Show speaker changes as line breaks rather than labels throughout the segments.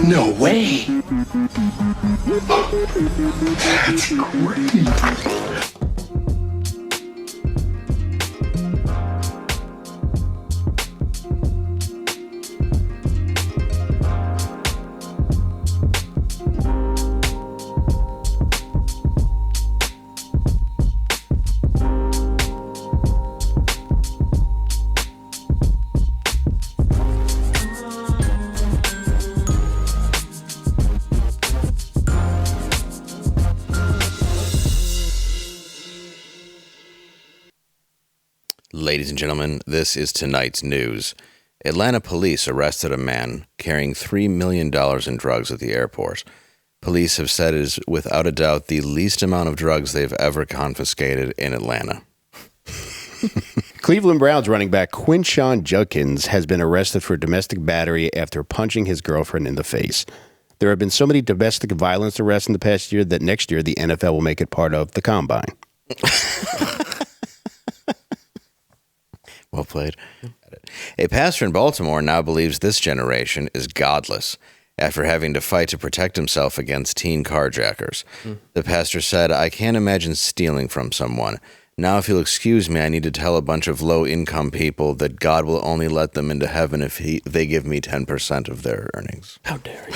No way. That's great.
Ladies and gentlemen, this is tonight's news. Atlanta police arrested a man carrying $3 million in drugs at the airport. Police have said it is without a doubt the least amount of drugs they've ever confiscated in Atlanta.
Cleveland Browns running back Quinshon Judkins has been arrested for domestic battery after punching his girlfriend in the face. There have been so many domestic violence arrests in the past year that next year the NFL will make it part of the Combine.
Well played. A pastor in Baltimore now believes this generation is godless after having to fight to protect himself against teen carjackers. The pastor said, "I can't imagine stealing from someone. Now, if you'll excuse me, I need to tell a bunch of low-income people that God will only let them into heaven if they give me 10% of their earnings."
How dare you?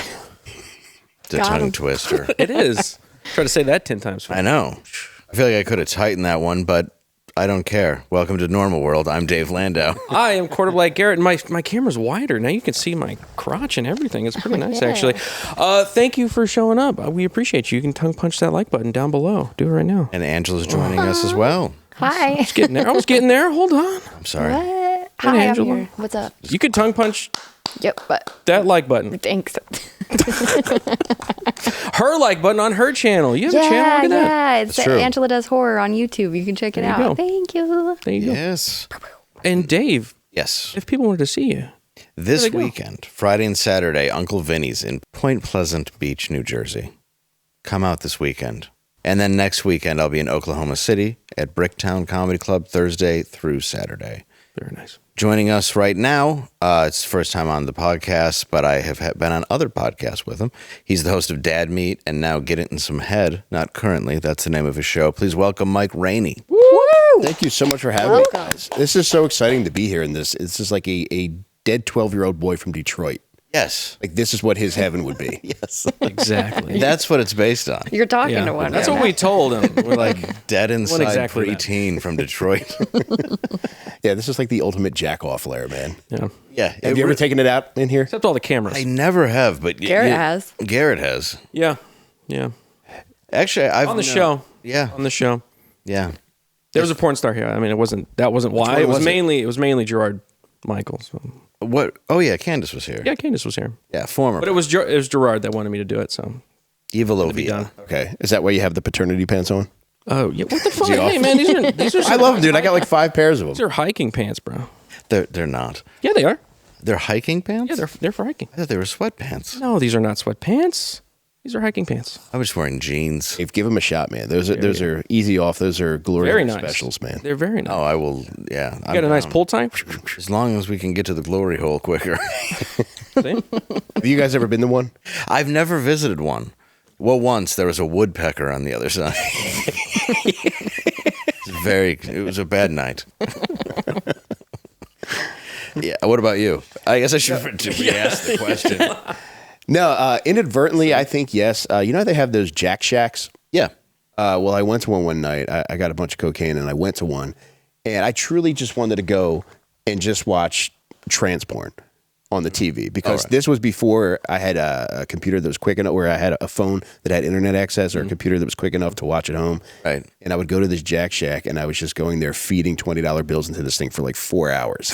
It's a tongue twister.
It is. Try to say that 10 times.
I know. I feel like I could have tightened that one, but I don't care. Welcome to Normal World. I'm Dave Landau.
I am quarter Black Garrett, and my camera's wider. Now you can see my crotch and everything. It's pretty nice, actually. Thank you for showing up. We appreciate you. You can tongue punch that like button down below. Do it right now.
And Angela's joining us as well.
Hi.
I was getting there. Hold on.
I'm sorry.
What? Hi,
Angela.
I'm here. What's up?
You could tongue punch
Yep, but
that like button.
thanks.
Her like button on her channel. You have a channel? Look at that.
Yeah, it's
That's true.
Angela Does Horror on YouTube. You can check it
There you
out.
go.
Thank you.
There you go.
Yes.
And Dave,
Yes.
if people wanted to see you,
This
Where'd they go?
weekend, Friday and Saturday, Uncle Vinny's in Point Pleasant Beach, New Jersey. Come out this weekend. And then next weekend, I'll be in Oklahoma City at Bricktown Comedy Club Thursday through Saturday.
very nice.
Joining us right now, it's the first time on the podcast, but I have been on other podcasts with him. He's the host of Dad Meat and now Get It in Some Head. Not currently. That's the name of his show. Please welcome Mike Rainey.
Woo!
Thank you so much for having me, guys. This is so exciting to be here in this. It's just like a dead 12-year-old boy from Detroit.
Yes.
Like, this is what his heaven would be.
Yes.
Exactly.
That's what it's based on.
You're talking to one.
That's
right
what
now.
we told him. We're like,
Dead inside
exactly that.
preteen from Detroit.
Yeah, this is like the ultimate jack-off lair, man.
yeah.
Yeah.
Have you ever taken it out in here?
Except all the cameras.
I never have, but
Garrett has.
Garrett has.
Yeah. Yeah.
Actually, I've
On the show.
Yeah.
On the show.
Yeah.
There was a porn star here. I mean, that wasn't why.
one
It was
was it?
mainly Gerard Michaels. So.
What? Oh yeah, Candace was here.
Yeah, Candace was here.
Yeah, former.
But it was Gerard that wanted me to do it, so
Evil
it'll be
Ovia.
done.
Okay. Is that why you have the paternity pants on?
Oh, yeah. What the fuck?
he off?
Hey, man, these are
I love them, dude. I got like 5 pairs of
These
them.
are hiking pants, bro.
They're not.
Yeah, they are.
They're hiking pants.
Yeah, they're for hiking.
I thought they were sweatpants.
No, these are not sweatpants. These are hiking pants.
I was wearing jeans.
Dave, give them a shot, man. Those are easy off. Those are glory
Very
hole
nice.
specials, man.
They're very nice.
Oh, I will. Yeah.
You got a nice pull time?
As long as we can get to the glory hole quicker.
See?
Have you guys ever been to one?
I've never visited one. Well, once there was a woodpecker on the other side. It was a bad night. Yeah. What about you? I guess I should re-ask the question.
No, inadvertently, I think yes. You know they have those Jack Shacks?
Yeah.
Well, I went to one night. I got a bunch of cocaine, and I went to one. And I truly just wanted to go and just watch trans porn on the TV because this was before I had a computer that was quick enough, where I had a phone that had internet access or a computer that was quick enough to watch at home.
Right.
And I would go to this Jack Shack, and I was just going there feeding $20 bills into this thing for like 4 hours.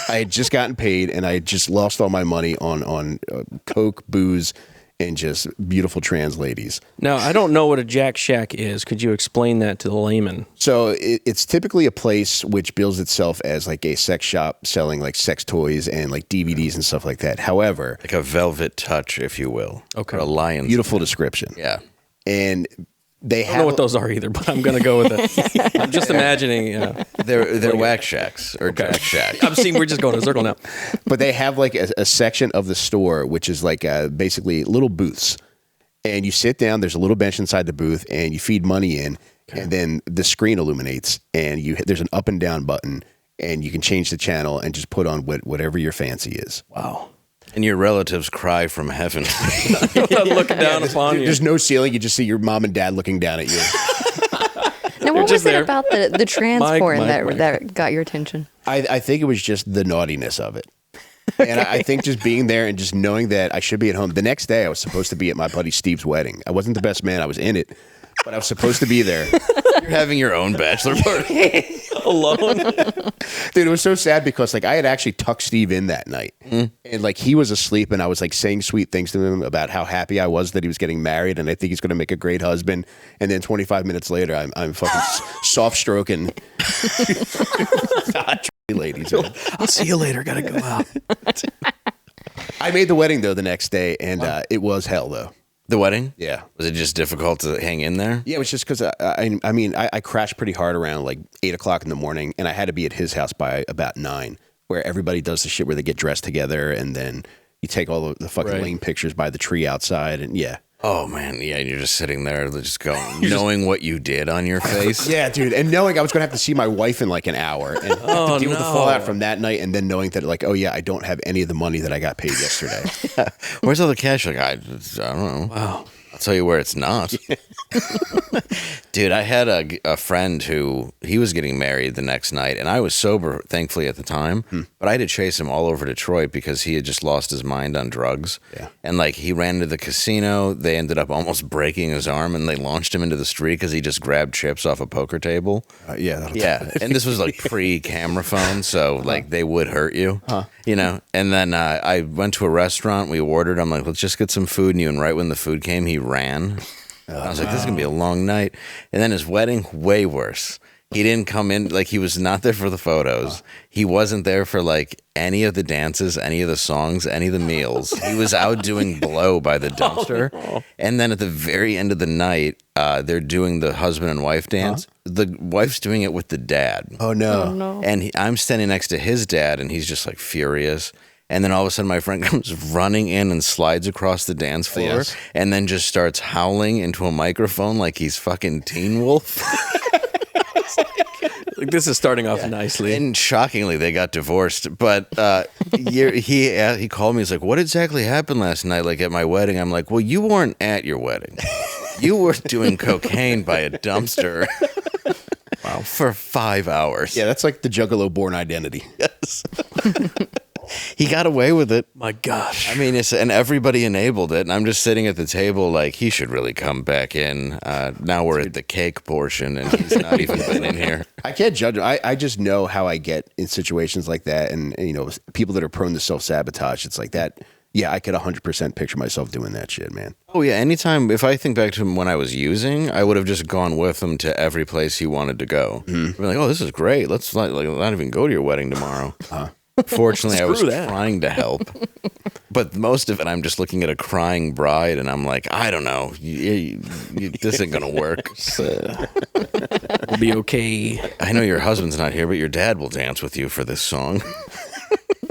I had just gotten paid, and I had just lost all my money on coke, booze, and just beautiful trans ladies.
Now, I don't know what a Jack Shack is. Could you explain that to the layman?
So it's typically a place which bills itself as like a sex shop selling like sex toys and like DVDs and stuff like that. However,
Like a velvet touch, if you will.
Okay.
Or a lion's.
beautiful description.
Yeah.
And they
I don't
have
know what those are either, but I'm gonna go with it. I'm just imagining.
They're whack shacks or jack shack.
I'm seeing we're just going in a circle now.
but they have like a section of the store which is like basically little booths, and you sit down. There's a little bench inside the booth, and you feed money in, and then the screen illuminates, and there's an up and down button, and you can change the channel and just put on whatever your fancy is.
Wow.
And your relatives cry from heaven.
Looking down upon you.
There's no ceiling. You just see your mom and dad looking down at you.
Now, what was
just
it
there.
about the trans porn
Mike.
that got your attention?
I think it was just the naughtiness of it. And I think just being there and just knowing that I should be at home. The next day, I was supposed to be at my buddy Steve's wedding. I wasn't the best man. I was in it, but I was supposed to be there.
You're having your own bachelor party.
Alone.
Dude, it was so sad because like I had actually tucked Steve in that night, and like he was asleep, and I was like saying sweet things to him about how happy I was that he was getting married, and I think he's going to make a great husband. And then 25 minutes later, I'm fucking soft stroking ladies. Man.
I'll see you later. Gotta go out.
I made the wedding though the next day, and it was hell though.
The wedding?
Yeah.
Was it just difficult to hang in there?
Yeah, it was just because I crashed pretty hard around like 8 o'clock in the morning, and I had to be at his house by about 9, where everybody does the shit where they get dressed together, and then you take all the fucking lame pictures by the tree outside, and yeah.
Oh man, yeah, and you're just sitting there, just going, knowing what you did on your face.
Yeah, dude, and knowing I was going to have to see my wife in like an hour, and have to deal with the fallout from that night, and then knowing that like, oh yeah, I don't have any of the money that I got paid yesterday.
Where's all the cash? Like, I don't know.
Wow.
I'll tell you where it's not. Dude, I had a friend who, he was getting married the next night, and I was sober, thankfully, at the time, but I had to chase him all over Detroit because he had just lost his mind on drugs.
Yeah.
And, like, he ran into the casino. They ended up almost breaking his arm, and they launched him into the street because he just grabbed chips off a poker table.
Yeah.
Yeah, and this was, like, pre-camera phone, so, like, they would hurt you, you know? And then I went to a restaurant. We ordered. I'm like, let's just get some food. And right when the food came, he ran. I was like, this is going to be a long night. And then his wedding, way worse. He didn't come in, like, he was not there for the photos. He wasn't there for, like, any of the dances, any of the songs, any of the meals. He was out doing blow by the dumpster.
no.
And then at the very end of the night, they're doing the husband and wife dance. The wife's doing it with the dad.
Oh no.
Oh, no.
And I'm standing next to his dad, and he's just, like, furious. And then all of a sudden, my friend comes running in and slides across the dance floor,
Yes.
and then just starts howling into a microphone like he's fucking Teen Wolf.
Like, this is starting off nicely.
And shockingly, they got divorced. But he called me. He's like, "What exactly happened last night? Like at my wedding?" I'm like, "Well, you weren't at your wedding. You were doing cocaine by a dumpster." Wow, for 5 hours.
Yeah, that's like the Juggalo Born Identity.
Yes. He got away with it.
My gosh.
I mean, and everybody enabled it. And I'm just sitting at the table like, he should really come back in. Now we're at the cake portion, and he's not even been in here.
I can't judge him. I just know how I get in situations like that. And, you know, people that are prone to self-sabotage, it's like that. Yeah, I could 100% picture myself doing that shit, man.
Oh, yeah. Anytime, if I think back to him when I was using, I would have just gone with him to every place he wanted to go. I'd be like, oh, this is great. Let's not even go to your wedding tomorrow. Fortunately, I was trying to help. But most of it, I'm just looking at a crying bride, and I'm like, I don't know. This ain't going to work.
We'll be okay.
I know your husband's not here, but your dad will dance with you for this song.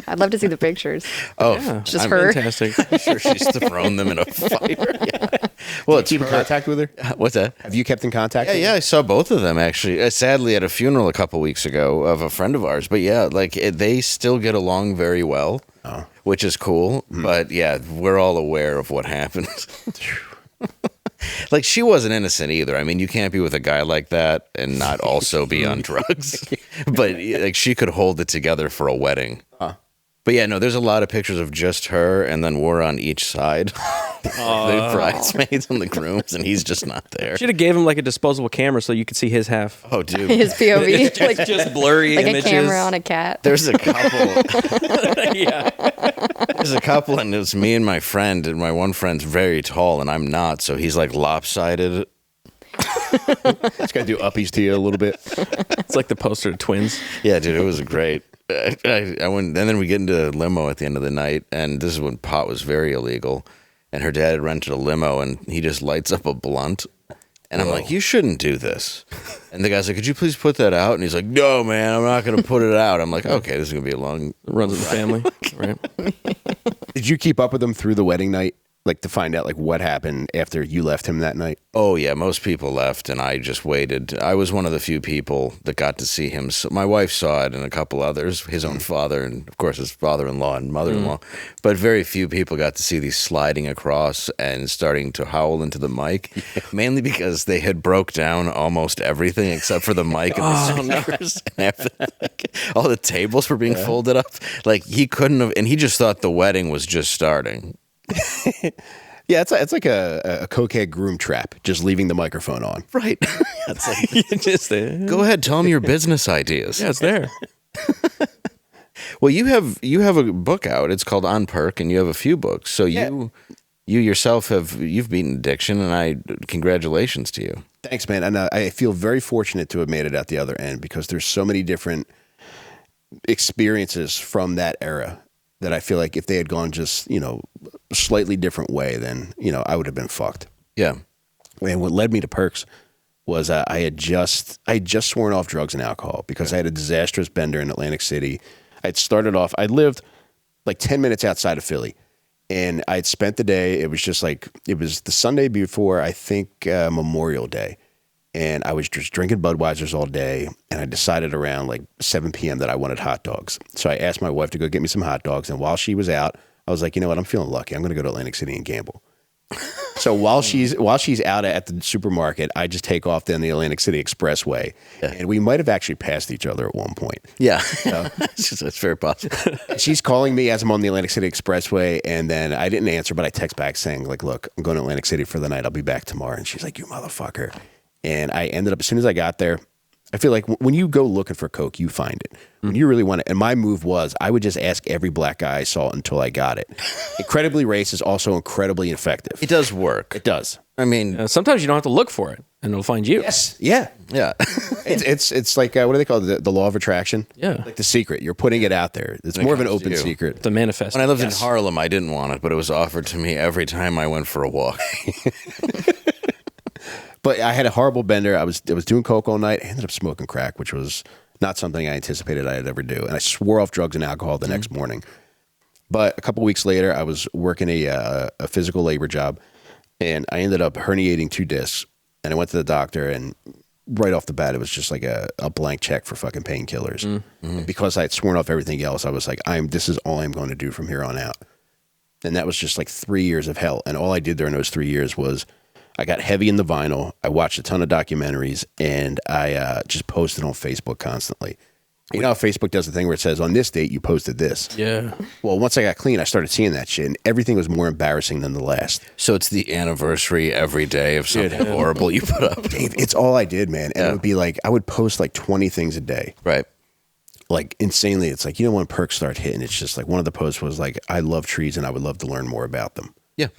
I'd love to see the pictures.
Oh,
Yeah,
Just
I'm
her.
Fantastic.
sure she's thrown them in a fire. Yeah. Well, it's
Keep in contact with her?
What's that?
Have you kept in contact?
Yeah, I saw both of them actually. Sadly, at a funeral a couple weeks ago of a friend of ours. But yeah, like they still get along very well, which is cool. But yeah, we're all aware of what happened. Like she wasn't innocent either. I mean, you can't be with a guy like that and not also be on drugs. But like she could hold it together for a wedding. But yeah, no, there's a lot of pictures of just her, and then we're on each side. The bridesmaids and the grooms, and he's just not there.
Should have gave him like a disposable camera so you could see his half.
Oh, dude.
His POV, like
Just blurry
like
images.
a camera on a cat.
There's a couple.
Yeah.
There's a couple, and it's me and my friend, and my one friend's very tall, and I'm not, so he's like lopsided.
Just got to do uppies to you a little bit.
It's like the poster of twins.
Yeah, dude, it was great. I went, and then we get into a limo at the end of the night, and this is when pot was very illegal. And her dad had rented a limo, and he just lights up a blunt And I'm like, you shouldn't do this. And the guy's like, could you please put that out? And he's like, no, man, I'm not going to put it out. I'm like, okay, this is going to be a long...
Runs in the family, right?
Did you keep up with him through the wedding night? Like to find out like what happened after you left him that night?
Oh, yeah, most people left, and I just waited. I was one of the few people that got to see him. So my wife saw it and a couple others, his own father, and of course his father-in-law and mother-in-law. But very few people got to see these sliding across and starting to howl into the mic, mainly because they had broke down almost everything except for the mic and the speakers. And after, like, all the tables were being folded up. Like, he couldn't have, and he just thought the wedding was just starting.
Yeah, it's like a cokehead groom trap, just leaving the microphone on.
Right. It's like,
Just
go ahead, tell them your business ideas.
Yeah, it's there.
Well, you have a book out. It's called On Perk, and you have a few books. So you yourself you've beaten addiction, and congratulations to you.
Thanks, man. And I feel very fortunate to have made it out the other end because there's so many different experiences from that era that I feel like if they had gone just, slightly different way, then, I would have been fucked.
Yeah.
And what led me to Percs was I had just sworn off drugs and alcohol because I had a disastrous bender in Atlantic City. I lived like 10 minutes outside of Philly, and I'd spent the day. It was the Sunday before, I think, Memorial Day. And I was just drinking Budweisers all day, and I decided around like 7 p.m. that I wanted hot dogs. So I asked my wife to go get me some hot dogs, and while she was out, I was like, you know what, I'm feeling lucky. I'm going to go to Atlantic City and gamble. So while she's out at the supermarket, I just take off down the Atlantic City Expressway, and we might have actually passed each other at one point.
Yeah. That's very possible.
She's calling me as I'm on the Atlantic City Expressway, and then I didn't answer, but I text back saying, like, look, I'm going to Atlantic City for the night. I'll be back tomorrow. And she's like, you motherfucker. And I ended up, as soon as I got there, I feel like when you go looking for coke, you find it. When you really want it. And my move was I would just ask every black guy I saw until I got it. Incredibly racist, also incredibly effective.
It does work.
It does.
I mean,
Sometimes you don't have to look for it, and it'll find you.
Yes. Yeah.
yeah.
It's like, what do they call it? The law of attraction?
Yeah.
Like The Secret. You're putting it out there. It's more of an
comes to
open
you.
secret.
The manifest.
When I lived in Harlem, I didn't want it, but it was offered to me every time I went for a walk.
But I had a horrible bender. I was doing coke all night. I ended up smoking crack, which was not something I anticipated I'd ever do. And I swore off drugs and alcohol the next morning. But a couple weeks later, I was working a physical labor job, and I ended up herniating 2 discs. And I went to the doctor, and right off the bat, it was just like a blank check for fucking painkillers. Mm-hmm. Because I had sworn off everything else, I was like, this is all I'm going to do from here on out. And that was just like 3 years of hell. And all I did during those 3 years was I got heavy in the vinyl. I watched a ton of documentaries, and I just posted on Facebook constantly. You know how Facebook does the thing where it says, on this date, you posted this.
Yeah.
Well, once I got clean, I started seeing that shit, and everything was more embarrassing than the last.
So it's the anniversary every day of something horrible you put up.
Dave, it's all I did, man. And it would be like, I would post like 20 things a day.
Right.
Like insanely. It's like, when perks start hitting, it's just like one of the posts was like, I love trees and I would love to learn more about them.
Yeah.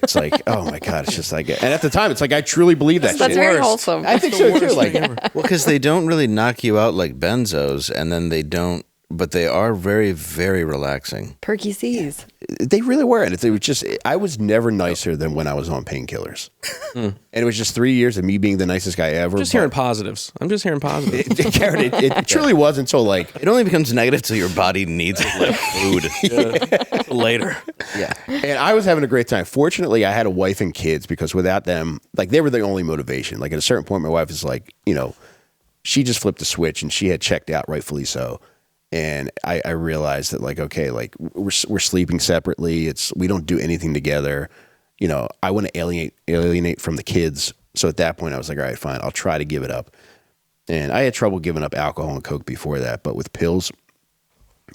It's like, oh my God, it's just like, and at the time, it's like, I truly believe that
That's
shit.
very wholesome.
I think so too. Like,
Well, because they don't really knock you out like benzos, and then they don't, but they are very, very relaxing.
Perky C's.
they really were. And it was just, I was never nicer than when I was on painkillers. And it was just 3 years of me being the nicest guy ever.
Just hearing positives. I'm just hearing positives.
Garrett, it truly was until like,
It only becomes negative till your body needs it like food.
Later.
yeah. And I was having a great time. Fortunately, I had a wife and kids because without them, like they were the only motivation. Like at a certain point, my wife is like, you know, she just flipped a switch and she had checked out, rightfully so. And I realized that like, okay, like we're sleeping separately. We don't do anything together. You know, I want to alienate from the kids. So at that point I was like, all right, fine. I'll try to give it up. And I had trouble giving up alcohol and coke before that, but with pills,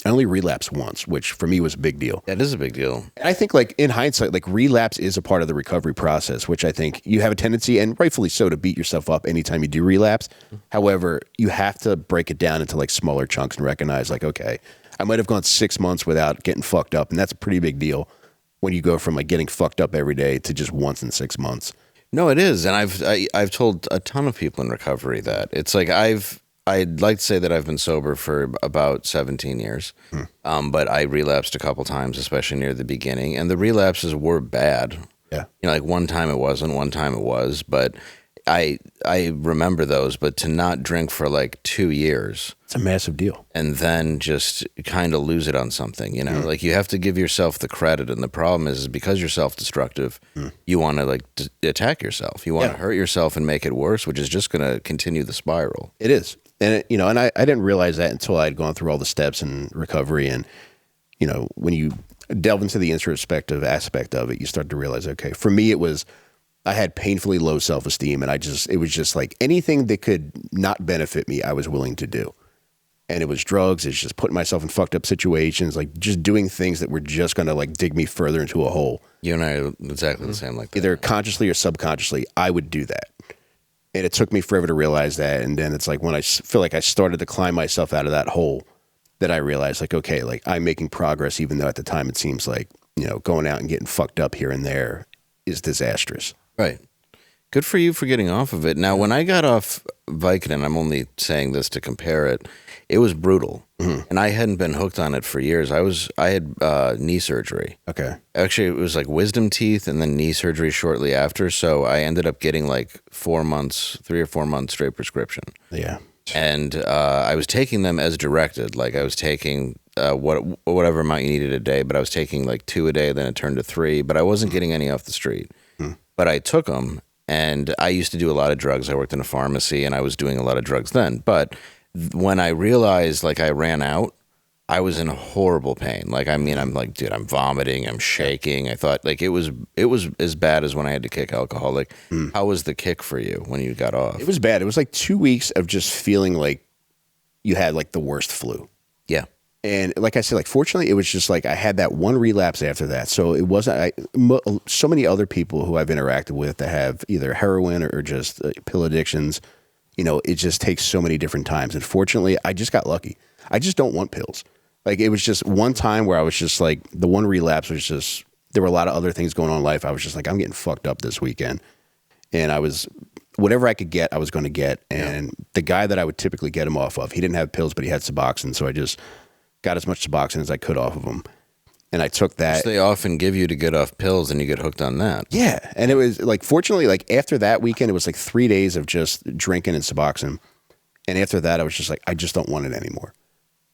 I only relapsed once, which for me was a big deal.
That is a big deal.
And I think like in hindsight, like relapse is a part of the recovery process, which I think you have a tendency, and rightfully so, to beat yourself up anytime you do relapse. However, you have to break it down into like smaller chunks and recognize like, okay, I might have gone 6 months without getting fucked up. And that's a pretty big deal when you go from like getting fucked up every day to just once in 6 months.
No, it is. And I've told a ton of people in recovery that it's like I'd like to say that I've been sober for about 17 years, but I relapsed a couple times, especially near the beginning, and the relapses were bad.
Yeah.
You know, like one time it wasn't, one time it was, but I remember those, but to not drink for like 2 years
It's a massive deal.
and then just kind of lose it on something, you know, like you have to give yourself the credit. And the problem is because you're self-destructive, you want to like attack yourself. You want to hurt yourself and make it worse, which is just going to continue the spiral.
It is. And, and I didn't realize that until I'd gone through all the steps in recovery. And, when you delve into the introspective aspect of it, you start to realize, okay, for me, I had painfully low self-esteem, and it was just like anything that could not benefit me, I was willing to do. And it was drugs. It's just putting myself in fucked up situations, like just doing things that were just going to like dig me further into a hole.
You and I are exactly the same like that.
Either consciously or subconsciously, I would do that. And it took me forever to realize that. And then it's like when I feel like I started to climb myself out of that hole, that I realized like, okay, like I'm making progress, even though at the time it seems like, going out and getting fucked up here and there is disastrous.
Right. Good for you for getting off of it. Now, when I got off Vicodin, I'm only saying this to compare it, it was brutal. And I hadn't been hooked on it for years. I had knee surgery.
Okay.
Actually, it was like wisdom teeth and then knee surgery shortly after. So I ended up getting like 3 or 4 months straight prescription.
Yeah.
And I was taking them as directed. Like I was taking whatever amount you needed a day, but I was taking like 2 a day, then it turned to 3, but I wasn't getting any off the street. But I took them, and I used to do a lot of drugs. I worked in a pharmacy, and I was doing a lot of drugs then. But when I realized like I ran out, I was in horrible pain. Like, I mean, I'm like, dude, I'm vomiting, I'm shaking. I thought like it was as bad as when I had to kick alcohol. Like, how was the kick for you when you got off?
It was bad. It was like 2 weeks of just feeling like you had like the worst flu.
Yeah.
And like I said, like fortunately, it was just like I had that one relapse after that. So it wasn't so many other people who I've interacted with that have either heroin or just pill addictions. It just takes so many different times. And fortunately, I just got lucky. I just don't want pills. Like it was just one time where I was just like the one relapse was just there were a lot of other things going on in life. I was just like I'm getting fucked up this weekend, and I was whatever I could get, I was going to get. And the guy that I would typically get him off of, he didn't have pills, but he had Suboxone, so I just got as much Suboxone as I could off of him. And I took that.
Which they often give you to get off pills, and you get hooked on that.
Yeah. And it was like, fortunately, like after that weekend, it was like 3 days of just drinking and Suboxone. And after that, I was just like, I just don't want it anymore.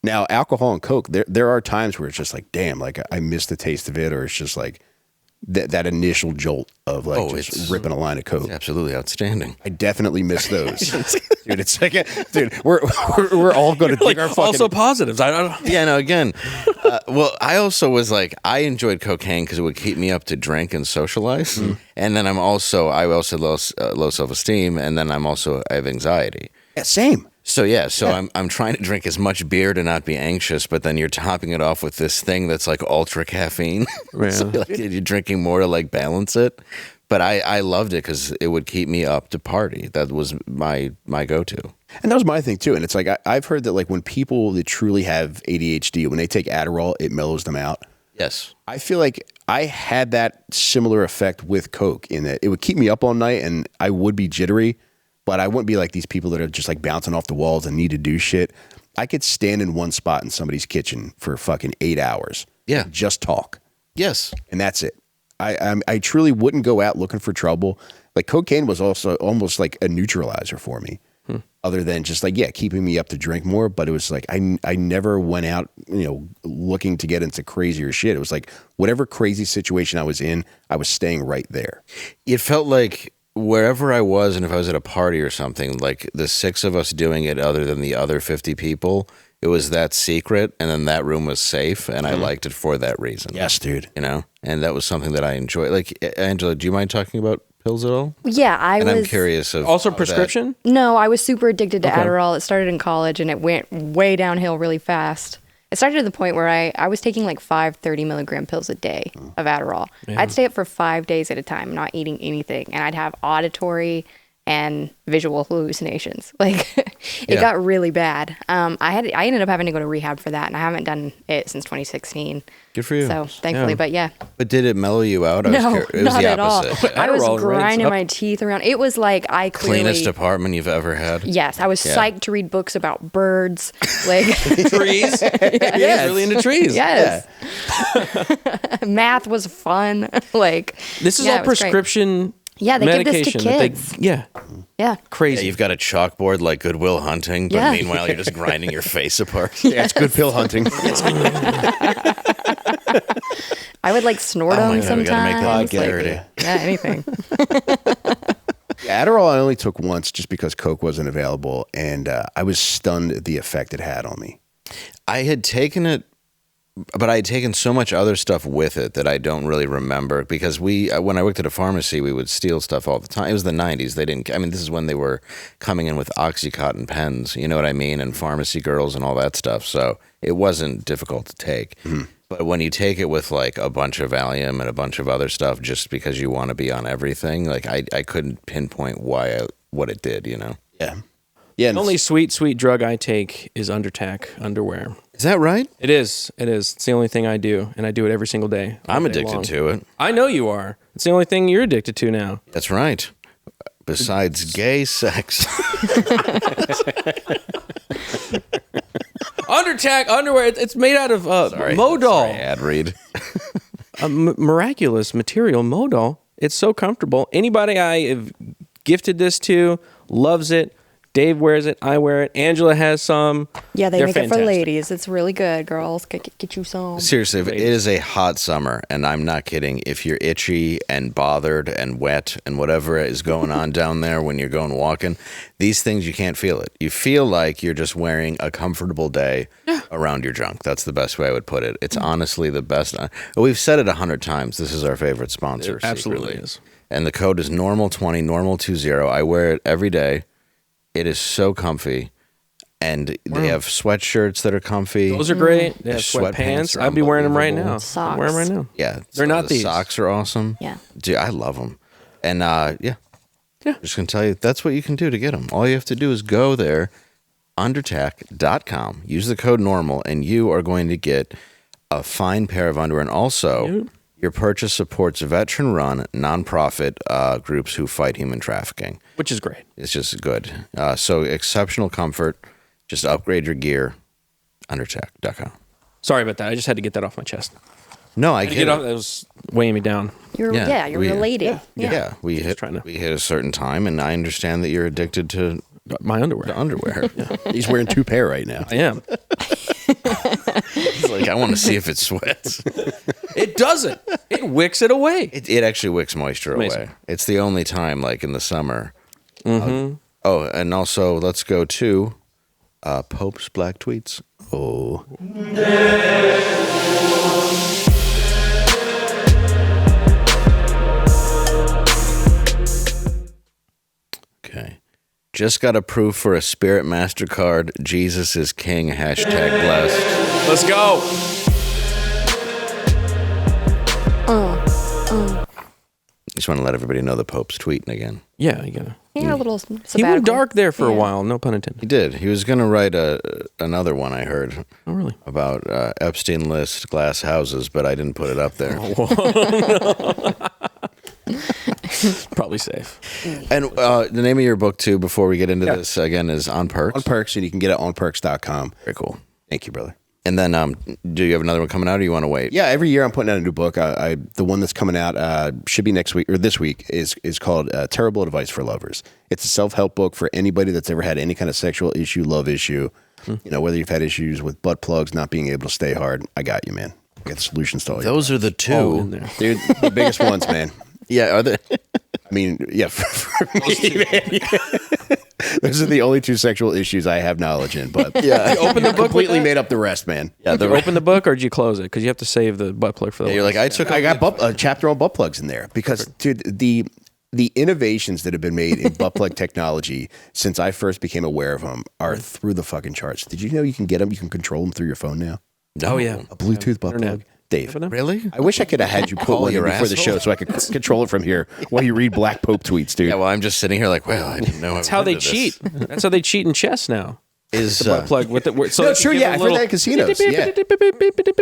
Now, alcohol and Coke, there are times where it's just like, damn, like I miss the taste of it, or it's just like that initial jolt of like just ripping a line of Coke.
Absolutely outstanding.
I definitely miss those. Dude, it's like, dude, we're all going to dig our fucking...
Also positives. I don't.
Yeah, no, again, well, I also was like, I enjoyed cocaine because it would keep me up to drink and socialize. And then I also low self-esteem, and then I have anxiety.
Yeah, same.
So I'm trying to drink as much beer to not be anxious, but then you're topping it off with this thing that's like ultra caffeine. So like, you're drinking more to like balance it. But I loved it because it would keep me up to party. That was my go-to.
And that was my thing too. And it's like I've heard that like when people that truly have ADHD, when they take Adderall, it mellows them out.
Yes.
I feel like I had that similar effect with Coke in that it would keep me up all night and I would be jittery. But I wouldn't be like these people that are just like bouncing off the walls and need to do shit. I could stand in one spot in somebody's kitchen for fucking 8 hours.
Yeah.
And just talk.
Yes.
And that's it. I truly wouldn't go out looking for trouble. Like cocaine was also almost like a neutralizer for me. Other than just like, keeping me up to drink more. But it was like, I never went out, looking to get into crazier shit. It was like whatever crazy situation I was in, I was staying right there.
It felt like wherever I was, and if I was at a party or something, like the 6 of us doing it other than the other 50 people, it was that secret, and then that room was safe, and I liked it for that reason.
Yes, dude.
And that was something that I enjoyed. Like, Angela, do you mind talking about pills at all?
Yeah,
I'm curious of
Also prescription?
No, I was super addicted to Adderall. It started in college, and it went way downhill really fast. It started to the point where I was taking like 5 30-milligram pills a day of Adderall. Yeah. I'd stay up for 5 days at a time, not eating anything. And I'd have auditory and visual hallucinations. Like, it got really bad. I ended up having to go to rehab for that, and I haven't done it since 2016.
Good for you.
So, thankfully, but yeah.
But did it mellow you out?
No,
it was
not
the
at all.
opposite.
I was grinding my teeth around. It was like I clearly...
Cleanest apartment you've ever had?
Yes, I was psyched to read books about birds. Like
trees? Yeah, really into trees.
Yes. Yeah. Math was fun. Like
this is all prescription
they
medication.
give this to kids. Yeah.
Crazy.
Yeah, you've got a chalkboard like Goodwill Hunting, but
Yeah.
meanwhile you're just grinding your face apart.
Yeah, it's good pill hunting.
I would like snort
Oh my
them
God, we gotta make
sometimes.
that
like,
dirty.
yeah, anything.
Yeah, Adderall I only took once just because Coke wasn't available, and I was stunned at the effect it had on me.
I had taken it, but I had taken so much other stuff with it that I don't really remember because when I worked at a pharmacy, we would steal stuff all the time. It was the 90s. This is when they were coming in with Oxycontin pens, you know what I mean? And pharmacy girls and all that stuff. So it wasn't difficult to take. Mm-hmm. But when you take it with like a bunch of Valium and a bunch of other stuff just because you want to be on everything, like I couldn't pinpoint what it did, you know?
Yeah. Yeah.
The only sweet drug I take is Undertack underwear.
Is that right?
It is. It's the only thing I do, and I do it every single day.
I'm
all day
addicted
long.
to it.
I know you are. It's the only thing you're addicted to now.
That's right. Besides gay sex.
Undertack underwear. It's made out of Modal.
Sorry, ad read.
A miraculous material, Modal. It's so comfortable. Anybody I have gifted this to loves it. Dave wears it. I wear it. Angela has some.
Yeah,
They're
make it for
fantastic.
ladies. It's really good, girls. Get you some.
Seriously, if it is a hot summer, and I'm not kidding, if you're itchy and bothered and wet and whatever is going on down there when you're going walking, these things, you can't feel it. You feel like you're just wearing a comfortable day around your junk. That's the best way I would put it. It's honestly the best. We've said it 100 times. This is our favorite sponsor.
It absolutely
secretly.
is.
And the code is normal20, normal20. I wear it every day. It is so comfy. And they have sweatshirts that are comfy.
Those are great. They have
Sweatpants
sweatpants.
are
I'd be wearing them right
unbelievable.
now.
Socks.
I'm wearing them right now.
Yeah.
They're not
the
these.
socks are awesome.
Yeah.
Dude, I love them. And yeah.
Yeah.
Just going to tell you, that's what you can do to get them. All you have to do is go there, undertack.com, use the code NORMAL, and you are going to get a fine pair of underwear. And also, your purchase supports veteran-run nonprofit groups who fight human trafficking.
Which is great.
It's just good. So exceptional comfort. Just upgrade your gear, undertack.com.
Sorry about that. I just had to get that off my chest.
No, I
Had to
get
get off.
it.
That was weighing me down.
You're related.
Yeah, we hit a certain time, and I understand that you're addicted to
My underwear.
the underwear.
He's wearing 2 pair right now.
I am.
He's like, I want to see if it sweats.
It doesn't. It wicks it away.
It actually wicks moisture
Amazing.
away. It's the only time, like in the summer. Oh, and also let's go to Pope's Black Tweets. Oh. Okay. Just got approved for a Spirit MasterCard. Jesus is King. #blessed.
Let's go.
Just want to let everybody know the Pope's tweeting again.
Yeah, you gotta.
Yeah, a little sabbatical.
He went dark there for a
Yeah.
while. No pun
He
intended.
did. He was going to write another one, I heard,
Oh, really?
about Epstein list glass houses, but I didn't put it up there.
Probably safe.
And the name of your book, too, before we get into this, again, is On Percs.
On Percs, and you can get it on percs.com.
Very cool.
Thank you, brother.
And then do you have another one coming out, or you want to wait?
Yeah, every year I'm putting out a new book. The one that's coming out should be next week or this week is called Terrible Advice for Lovers. It's a self-help book for anybody that's ever had any kind of sexual issue, love issue. You know, whether you've had issues with butt plugs, not being able to stay hard, I got you, man. I got solutions to all your
Those are the
All in
two.
there.
Dude, the biggest ones, man.
Yeah, are they?
I mean, yeah, for me, man. Those are the only 2 sexual issues I have knowledge in. But
Yeah.
You open the book.
completely
with
made up the rest, man.
Yeah,
that? You open the book, or did you close it? Because you have to save the butt plug for the.
You're like, I took.
I got a chapter on butt plugs in there because, dude, the innovations that have been made in butt plug technology since I first became aware of them are through the fucking charts. Did you know you can get them? You can control them through your phone now.
Oh yeah.
A Bluetooth butt
Internet.
plug. Dave,
Really?
I wish I could have had you put one in
your
before the
asshole.
show so I could control it from here while you read Black Pope tweets, dude.
Yeah. Well, I'm just sitting here like, well, I didn't know.
That's how they cheat. That's how they cheat in chess now.
Is
Butt plug with it. So
No,
they
sure,
give
yeah,
a
I've heard
little-
that in casinos, yeah.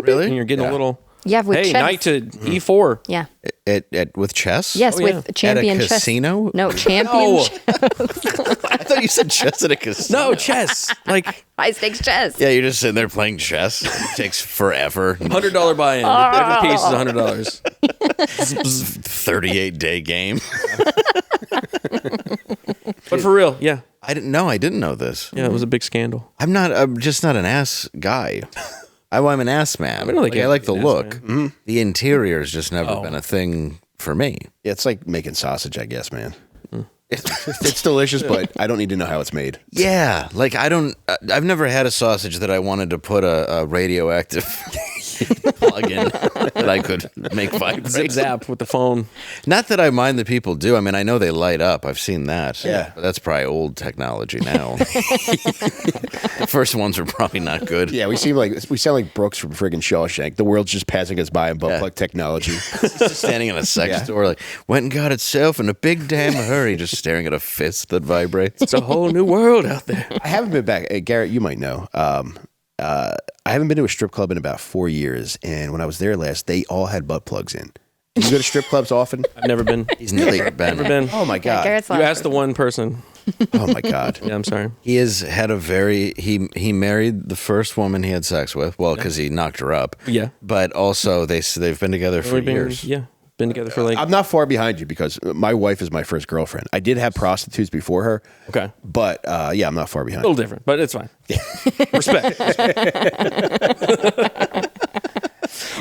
Really?
And you're getting
Yeah.
a little.
Yeah, with
Hey,
chess.
knight to E4.
Yeah.
with chess?
Yes,
Oh, yeah.
with champion
At a
chess.
casino?
No, champion
No.
I thought you said chess at a casino.
No chess. Like
high stakes chess.
Yeah, you're just sitting there playing chess. It takes forever.
$100 buy-in. Every piece is $100.
38-day game.
But for real, yeah.
I didn't know this.
Yeah, it was a big scandal.
I'm just not an ass guy. I'm an ass man.
I really
I like the
an ass
look.
man.
Mm-hmm. The interior has just never been a thing for me.
Yeah, it's like making sausage, I guess, man. It's delicious, but I don't need to know how it's made.
Yeah, like I've never had a sausage that I wanted to put a radioactive plug in that I could make vibrate.
Zip zap with the phone.
Not that I mind that people do. I mean, I know they light up. I've seen that.
Yeah.
But that's probably old technology now. The first ones were probably not good.
Yeah, we sound like Brooks from friggin' Shawshank. The world's just passing us by in butt plug technology.
Just standing in a sex store, like, went and got itself in a big damn hurry, just staring at a fist that vibrates.
It's a whole new world out there.
I haven't been back. Garrett, you might know. I haven't been to a strip club in about 4 years, and when I was there last, they all had butt plugs in. Do you go to strip clubs often?
I've never been.
He's never been.
Never been.
Oh my god!
Garrett's
You
last
asked the one person.
Oh my god!
Yeah, I'm sorry.
He has had a very he married the first woman he had sex with. Well, because he knocked her up.
Yeah.
But also they've been together for
We've been,
years.
yeah, been together for like.
I'm not far behind you because my wife is my first girlfriend. I did have prostitutes before her.
Okay.
But yeah, I'm not far
A
behind.
little different, but it's fine. Respect.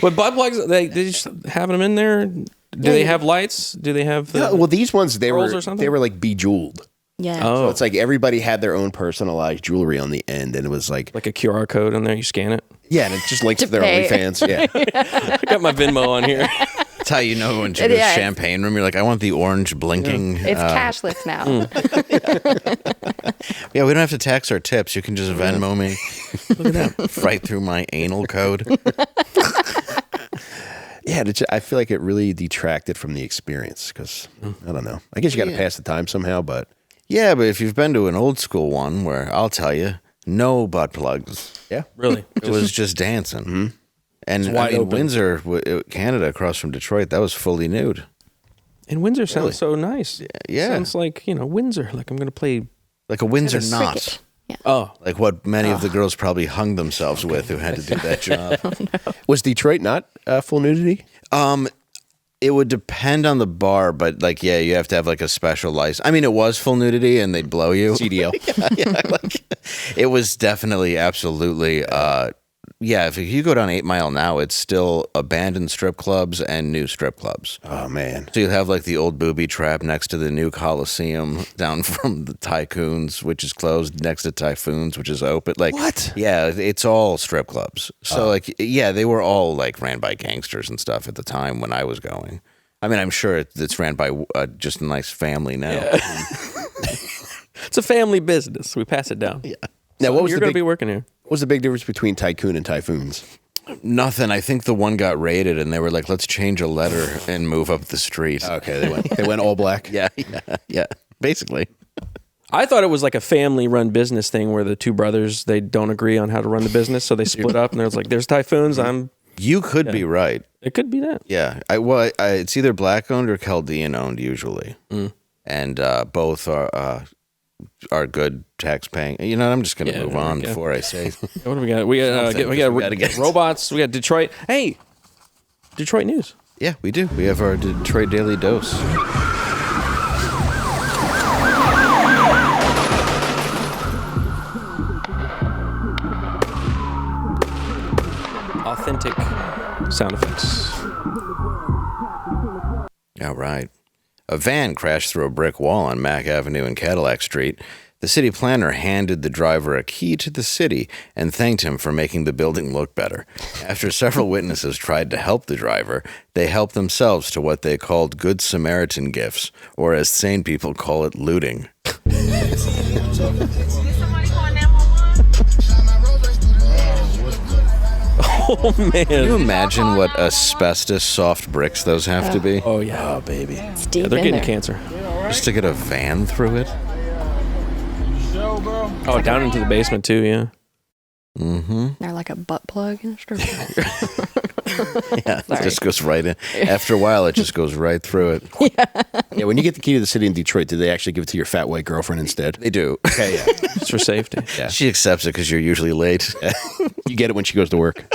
But butt plugs, they just having them in there. Do they have lights? Do they have the?
Yeah, well, these ones they
pearls
were
or something?
they were like bejeweled.
Yeah.
Oh,
So it's like everybody had their own personalized jewelry on the end, and it was like
like a QR code on there. You scan it.
yeah, and it just links to their
pay.
OnlyFans. Yeah.
I got my Venmo on here.
That's how you know when you go to
Yeah,
champagne room. You're like, I want the orange blinking.
It's cashless now.
Yeah, we don't have to tax our tips. You can just Venmo me. Look at that. Right through my anal code.
Yeah, I feel like it really detracted from the experience because I don't know. I guess you got to pass the time somehow, but
Yeah, but if you've been to an old school one where I'll tell you, no butt plugs.
yeah,
Really?
It was just dancing. Mm-hmm. And I
wide
mean,
open.
Windsor, Canada, across from Detroit, that was fully nude.
And Windsor sounds so nice.
Yeah.
Sounds like, Windsor. Like I'm going to play.
Like a Windsor
Cricket.
knot.
Yeah.
Oh,
Like what many of the girls probably hung themselves with who had to do that job.
was Detroit not full nudity?
It would depend on the bar, but like, yeah, you have to have like a special license. I mean, it was full nudity and they'd blow you.
CDL.
Yeah, like, it was definitely, absolutely, yeah, if you go down 8 Mile now, it's still abandoned strip clubs and new strip clubs.
Oh man.
So you have like the old booby trap next to the new Coliseum down from the Tycoons, which is closed, next to Typhoons, which is open. Like
What?
Yeah, it's all strip clubs. So like, yeah, they were all like ran by gangsters and stuff at the time when I was going. I mean, I'm sure it's ran by just a nice family now.
it's a family business. We pass it down. Yeah.
Now, what was
You're
the
going to
big,
be working here.
what was the big difference between Tycoon and Typhoons?
Nothing. I think the one got raided, and they were like, "Let's change a letter and move up the street."
Okay, they went all black.
Yeah, basically.
I thought it was like a family-run business thing where the two brothers, they don't agree on how to run the business, so they split up, and there's like, there's Typhoons,
You could be right.
It could be that.
Yeah, it's either black owned or Chaldean owned usually, and both are good tax paying. You know, I'm just gonna move on before I say.
What do we got? We got
get
robots. We got Detroit. Hey, Detroit news.
Yeah, we do. We have our Detroit Daily Dose.
Authentic sound effects.
All right. A van crashed through a brick wall on Mack Avenue and Cadillac Street. The city planner handed the driver a key to the city and thanked him for making the building look better. After several witnesses tried to help the driver, they helped themselves to what they called Good Samaritan gifts, or as sane people call it, looting.
Oh man!
Can you imagine what asbestos soft bricks those have to be?
Oh yeah, oh baby.
It's deep
They're
in
getting
there.
cancer.
Just to get a van through it?
Oh, down into the basement too. Yeah.
They're like a butt plug in a strip club.
Yeah, it just goes right in. After a while, it just goes right through it.
Yeah, when you get the key to the city in Detroit, do they actually give it to your fat white girlfriend instead?
They do.
Okay, yeah.
Just for safety.
Yeah.
She accepts it because you're usually late.
You get it when she goes to work.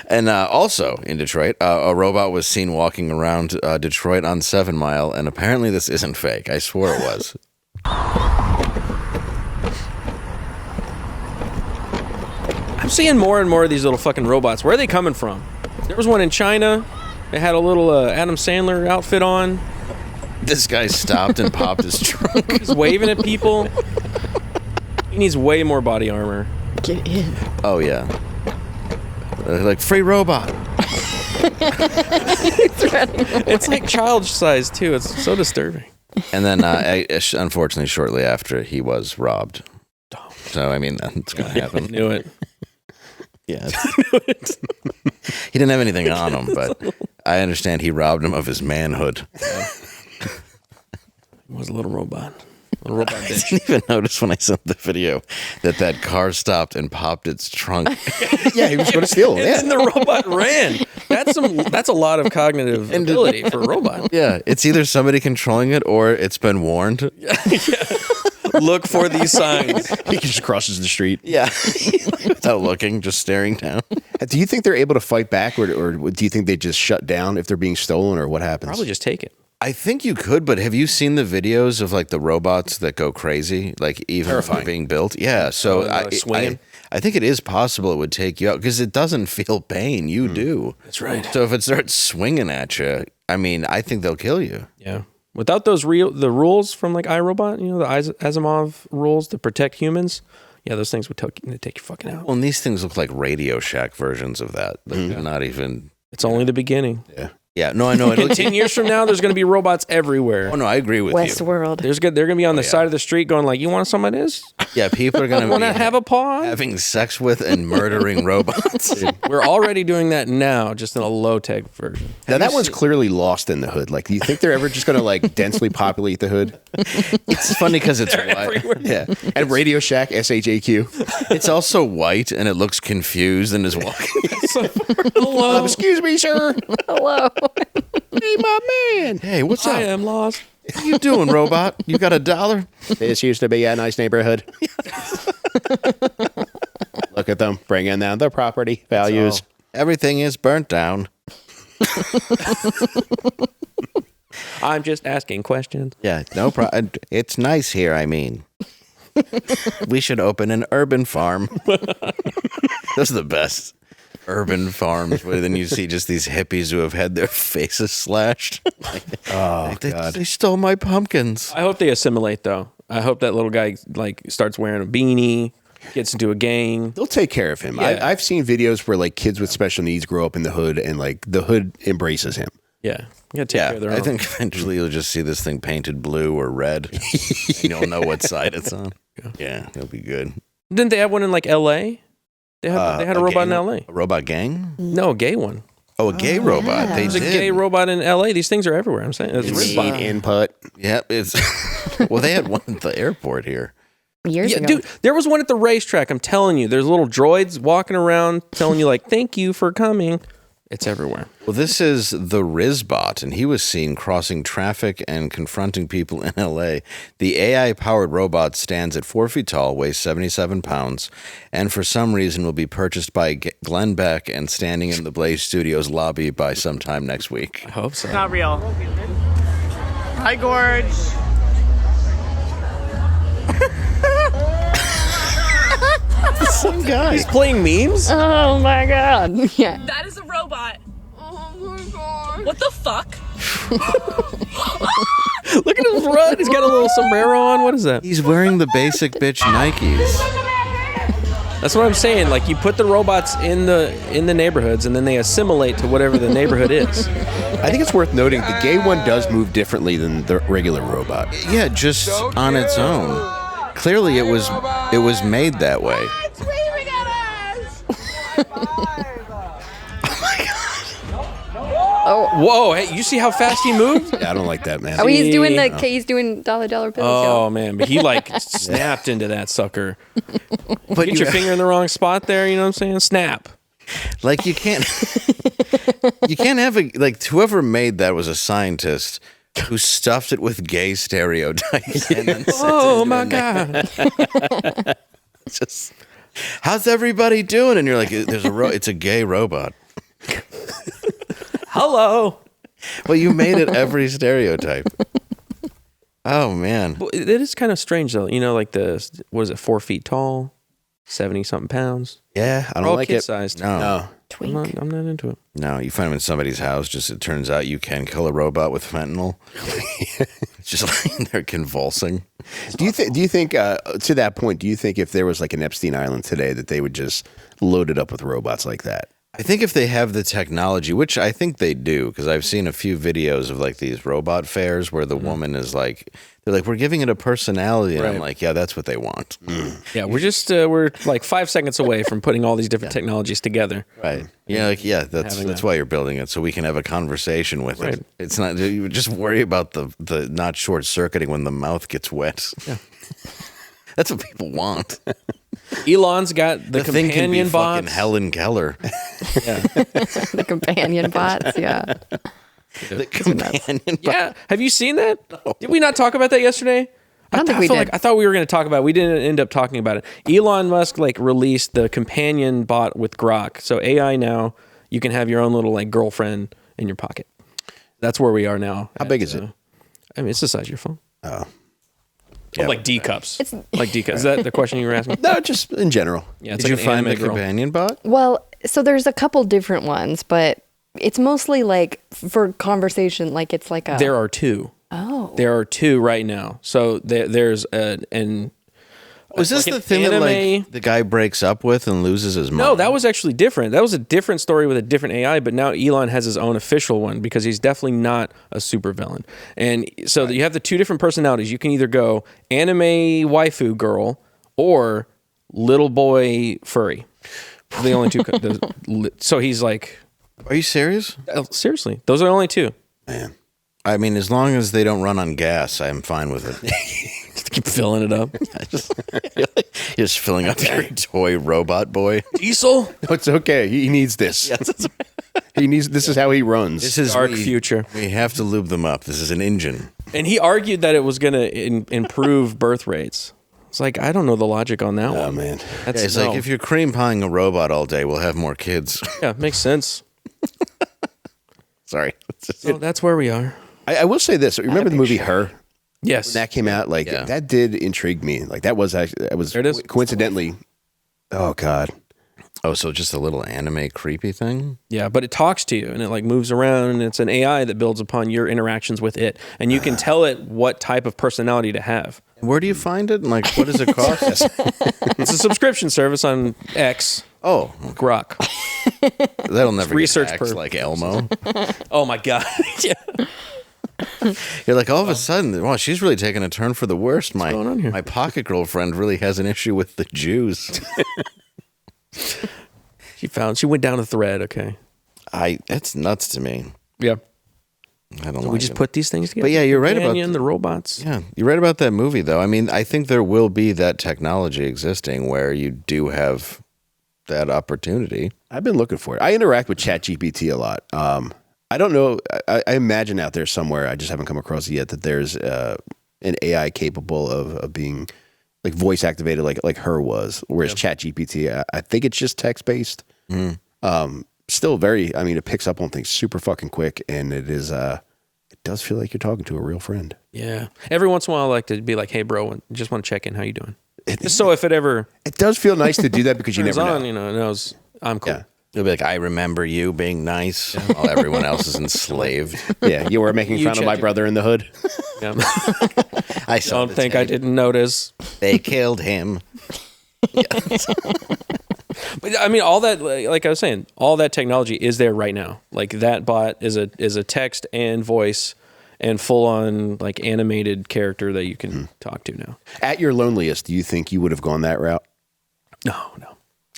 And also in Detroit, a robot was seen walking around Detroit on 7 Mile, and apparently this isn't fake. I swore it was.
I'm seeing more and more of these little fucking robots. Where are they coming from? There was one in China. They had a little Adam Sandler outfit on.
This guy stopped and popped his trunk.
He's waving at people. He needs way more body armor.
Get in.
Oh, yeah. Like, free robot.
It's like child size, too. It's so disturbing.
And then, unfortunately, shortly after, he was robbed. So, I mean, that's going to happen.
Knew it.
Yeah. He didn't have anything on him, but I understand he robbed him of his manhood.
He was a little robot. Little robot
I
bitch.
didn't even notice when I sent the video that car stopped and popped its trunk.
Yeah, he was going to steal it.
And then the robot ran. That's a lot of cognitive ability for a robot.
Yeah, it's either somebody controlling it or it's been warned.
Look for these signs.
He just crosses the street.
Yeah, without looking, just staring down.
Do you think they're able to fight back, or do you think they just shut down if they're being stolen, or what happens?
Probably just take it.
I think you could, but have you seen the videos of like the robots that go crazy, like even if they're being built? Yeah, so
swinging?
I think it is possible it would take you out because it doesn't feel pain. You do.
That's right.
So if it starts swinging at you, I mean, I think they'll kill you.
Yeah. Without the rules from like iRobot, the Asimov rules to protect humans, yeah, those things would take you fucking out.
Well, and these things look like Radio Shack versions of that. They're not even.
It's only the beginning.
Yeah.
Yeah, no, I know.
In 10 years from now, there's going to be robots everywhere.
Oh no, I agree with you.
Westworld.
They're going to be on the side of the street going like, you want some of this?
Yeah, people are going
Want
to
to have a paw?
having sex with and murdering robots.
We're already doing that now, just in a low-tech version.
Now that one's clearly lost in the hood. Like, do you think they're ever just going to like densely populate the hood?
It's funny because it's white.
Everywhere.
Yeah. And Radio Shack, SHAQ.
It's also white and it looks confused and is walking.
Hello.
Excuse me, sir.
Hello.
Hey, my man.
Hey, what's
I
up?
am lost.
What you doing, robot? You got $1?
This used to be a nice neighborhood. Look at them bringing down the property values.
Everything is burnt down.
I'm just asking questions.
Yeah, no problem. It's nice here, I mean. We should open an urban farm. Those are the best. Urban farms, where then you see just these hippies who have had their faces slashed. They stole my pumpkins.
I hope they assimilate, though. I hope that little guy like starts wearing a beanie, gets into a gang.
They'll take care of him.
Yeah.
I've seen videos where like kids with special needs grow up in the hood and like the hood embraces him.
Yeah, you gotta take care of their
I
own.
think eventually you'll just see this thing painted blue or red. And you'll know what side it's on. Yeah, it'll be good.
Didn't they have one in like L.A.? They had a robot in L.A.
A robot gang?
No, a gay one.
Oh, a gay robot. They
There's a
did.
gay robot in L.A. These things are everywhere. I'm saying it's Rizzbot.
Need input.
Yep, it's well, they had one at the airport here.
Years
Yeah,
ago.
dude, there was one at the racetrack. I'm telling you, there's little droids walking around telling you like, "Thank you for coming." It's everywhere.
Well, this is the Rizzbot, and he was seen crossing traffic and confronting people in L.A. The AI-powered robot stands at 4 feet tall, weighs 77 pounds, and for some reason will be purchased by Glenn Beck and standing in the Blaze Studios lobby by sometime next week.
I hope so.
Not real. Hi, Gorge.
Some guy.
He's playing memes.
Oh my god. Yeah.
That is a robot. Oh my god. What the fuck?
Look at him run. He's got a little sombrero on. What is that?
He's wearing the basic bitch Nikes.
That's what I'm saying. Like you put the robots in the neighborhoods, and then they assimilate to whatever the neighborhood is.
I think it's worth noting the gay one does move differently than the regular robot.
Yeah, just on its own. Clearly, it was made that way.
Whoa! Hey, you see how fast he moved?
Yeah, I don't like that, man.
Oh, he's doing he's doing dollar bills.
Oh
y'all.
man, but he like snapped into that sucker.
But
Get your finger in the wrong spot there. You know what I'm saying? Snap.
Like you can't have whoever made that was a scientist who stuffed it with gay stereotypes. And then sent
Oh
it
my
into a
god!
just, how's everybody doing? And you're like, it's a gay robot.
Hello.
Well, you made it every stereotype. Oh man.
Well, it is kind of strange though. You know, like what is it, 4 feet tall, 70 something pounds.
Yeah, I don't
All
like
kid
it.
sized.
No.
Twink.
I'm not into it.
No, you find them in somebody's house. Just it turns out you can kill a robot with fentanyl. It's just like they're convulsing.
Do you think to that point? Do you think if there was like an Epstein Island today, that they would just load it up with robots like that?
I think if they have the technology, which I think they do, because I've seen a few videos of like these robot fairs where the woman is like, they're like, we're giving it a personality. And I'm like, yeah, that's what they want.
Yeah, we're like 5 seconds away from putting all these different technologies together.
Right. Yeah, like, yeah, that's why you're building it, so we can have a conversation with it. It's not, you just worry about the not short circuiting when the mouth gets wet. Yeah. That's what people want.
Elon's got the
thing can be
companion
fucking
bots.
Helen Keller.
The companion bots, yeah.
The companion bot.
Yeah, have you seen that? No. Did we not talk about that yesterday?
I don't think we did.
I thought we were going to talk about it. We didn't end up talking about it. Elon Musk like released the companion bot with Grok. So AI now, you can have your own little like girlfriend in your pocket. That's where we are now.
How big is it?
I mean, it's the size of your phone.
Oh.
Yeah, like D cups. Like D cups. Is that the question you were asking?
No, just in general.
Yeah, it's
Did
like
you
an
find the
anime girl.
companion bot?
Well, so there's a couple different ones, but it's mostly like for conversation, like it's like a.
There are two.
Oh.
There are two right now. So there's an.
Was this
like
the
an
thing that
anime-
like the guy breaks up with and loses his mind?
No, that was actually different. That was a different story with a different AI, but now Elon has his own official one because he's definitely not a supervillain. And so you have the two different personalities. You can either go anime waifu girl or little boy furry. The only two. So he's like,
Are you serious?
seriously, those are the only two.
Man.
I mean, as long as they don't run on gas, I'm fine with it.
Just keep filling it up.
Just filling up your toy robot boy.
Diesel.
No, it's okay. He needs this. He needs. This is how he runs.
This is
Dark future.
We have to lube them up. This is an engine.
And he argued that it was going to improve birth rates. It's like, I don't know the logic on that
Oh
one.
man.
That's
It's like if you're cream pieing a robot all day, we'll have more kids.
yeah, makes sense.
Sorry.
So that's where we are.
I will say this. Remember the movie Her?
Yes.
When that came out, like
Yeah.
that did intrigue me. Like that was actually
There it is.
coincidentally. Oh God.
Oh, so just a little anime creepy thing?
Yeah, but it talks to you and it like moves around and it's an AI that builds upon your interactions with it. And you can tell it what type of personality to have.
Where do you find it? And like, what does it cost?
It's a subscription service on X,
Oh,
Grok.
that'll never
research
get hacked
per-
like Elmo.
Oh my God. Yeah.
You're like, all of a sudden, wow, she's really taking a turn for the worst.
going on here?
My pocket girlfriend really has an issue with the Jews.
She went down a thread. Okay.
That's nuts to me.
Yeah.
I don't
We
like
just
it.
put these things together.
But yeah, you're right about
Companion, the robots.
Yeah, you're right about that movie, though. I mean, I think there will be that technology existing where you do have that opportunity.
I've been looking for it. I interact with ChatGPT a lot. I don't know. I imagine out there somewhere, I just haven't come across it yet, that there's an AI capable of being like voice activated, like Her was. Whereas ChatGPT, I think it's just text based. Still very. I mean, it picks up on things super fucking quick, and it is. It does feel like you're talking to a real friend.
Yeah. Every once in a while, I like to be like, hey, bro, just want to check in. How you doing? Just so if it ever
It does feel nice to do that because you
turns
never
on,
know.
you know, it knows I'm cool.
Yeah.
You'll be like, I remember you being nice while everyone else is enslaved.
Yeah, you were making
You
fun of my
check it.
brother in the hood.
Yeah.
I saw
Don't
the
think I
tape.
didn't notice.
They killed him.
But I mean, all that, like I was saying, all that technology is there right now. Like that bot is a text and voice and full on like animated character that you can talk to now.
At your loneliest, do you think you would have gone that route?
No.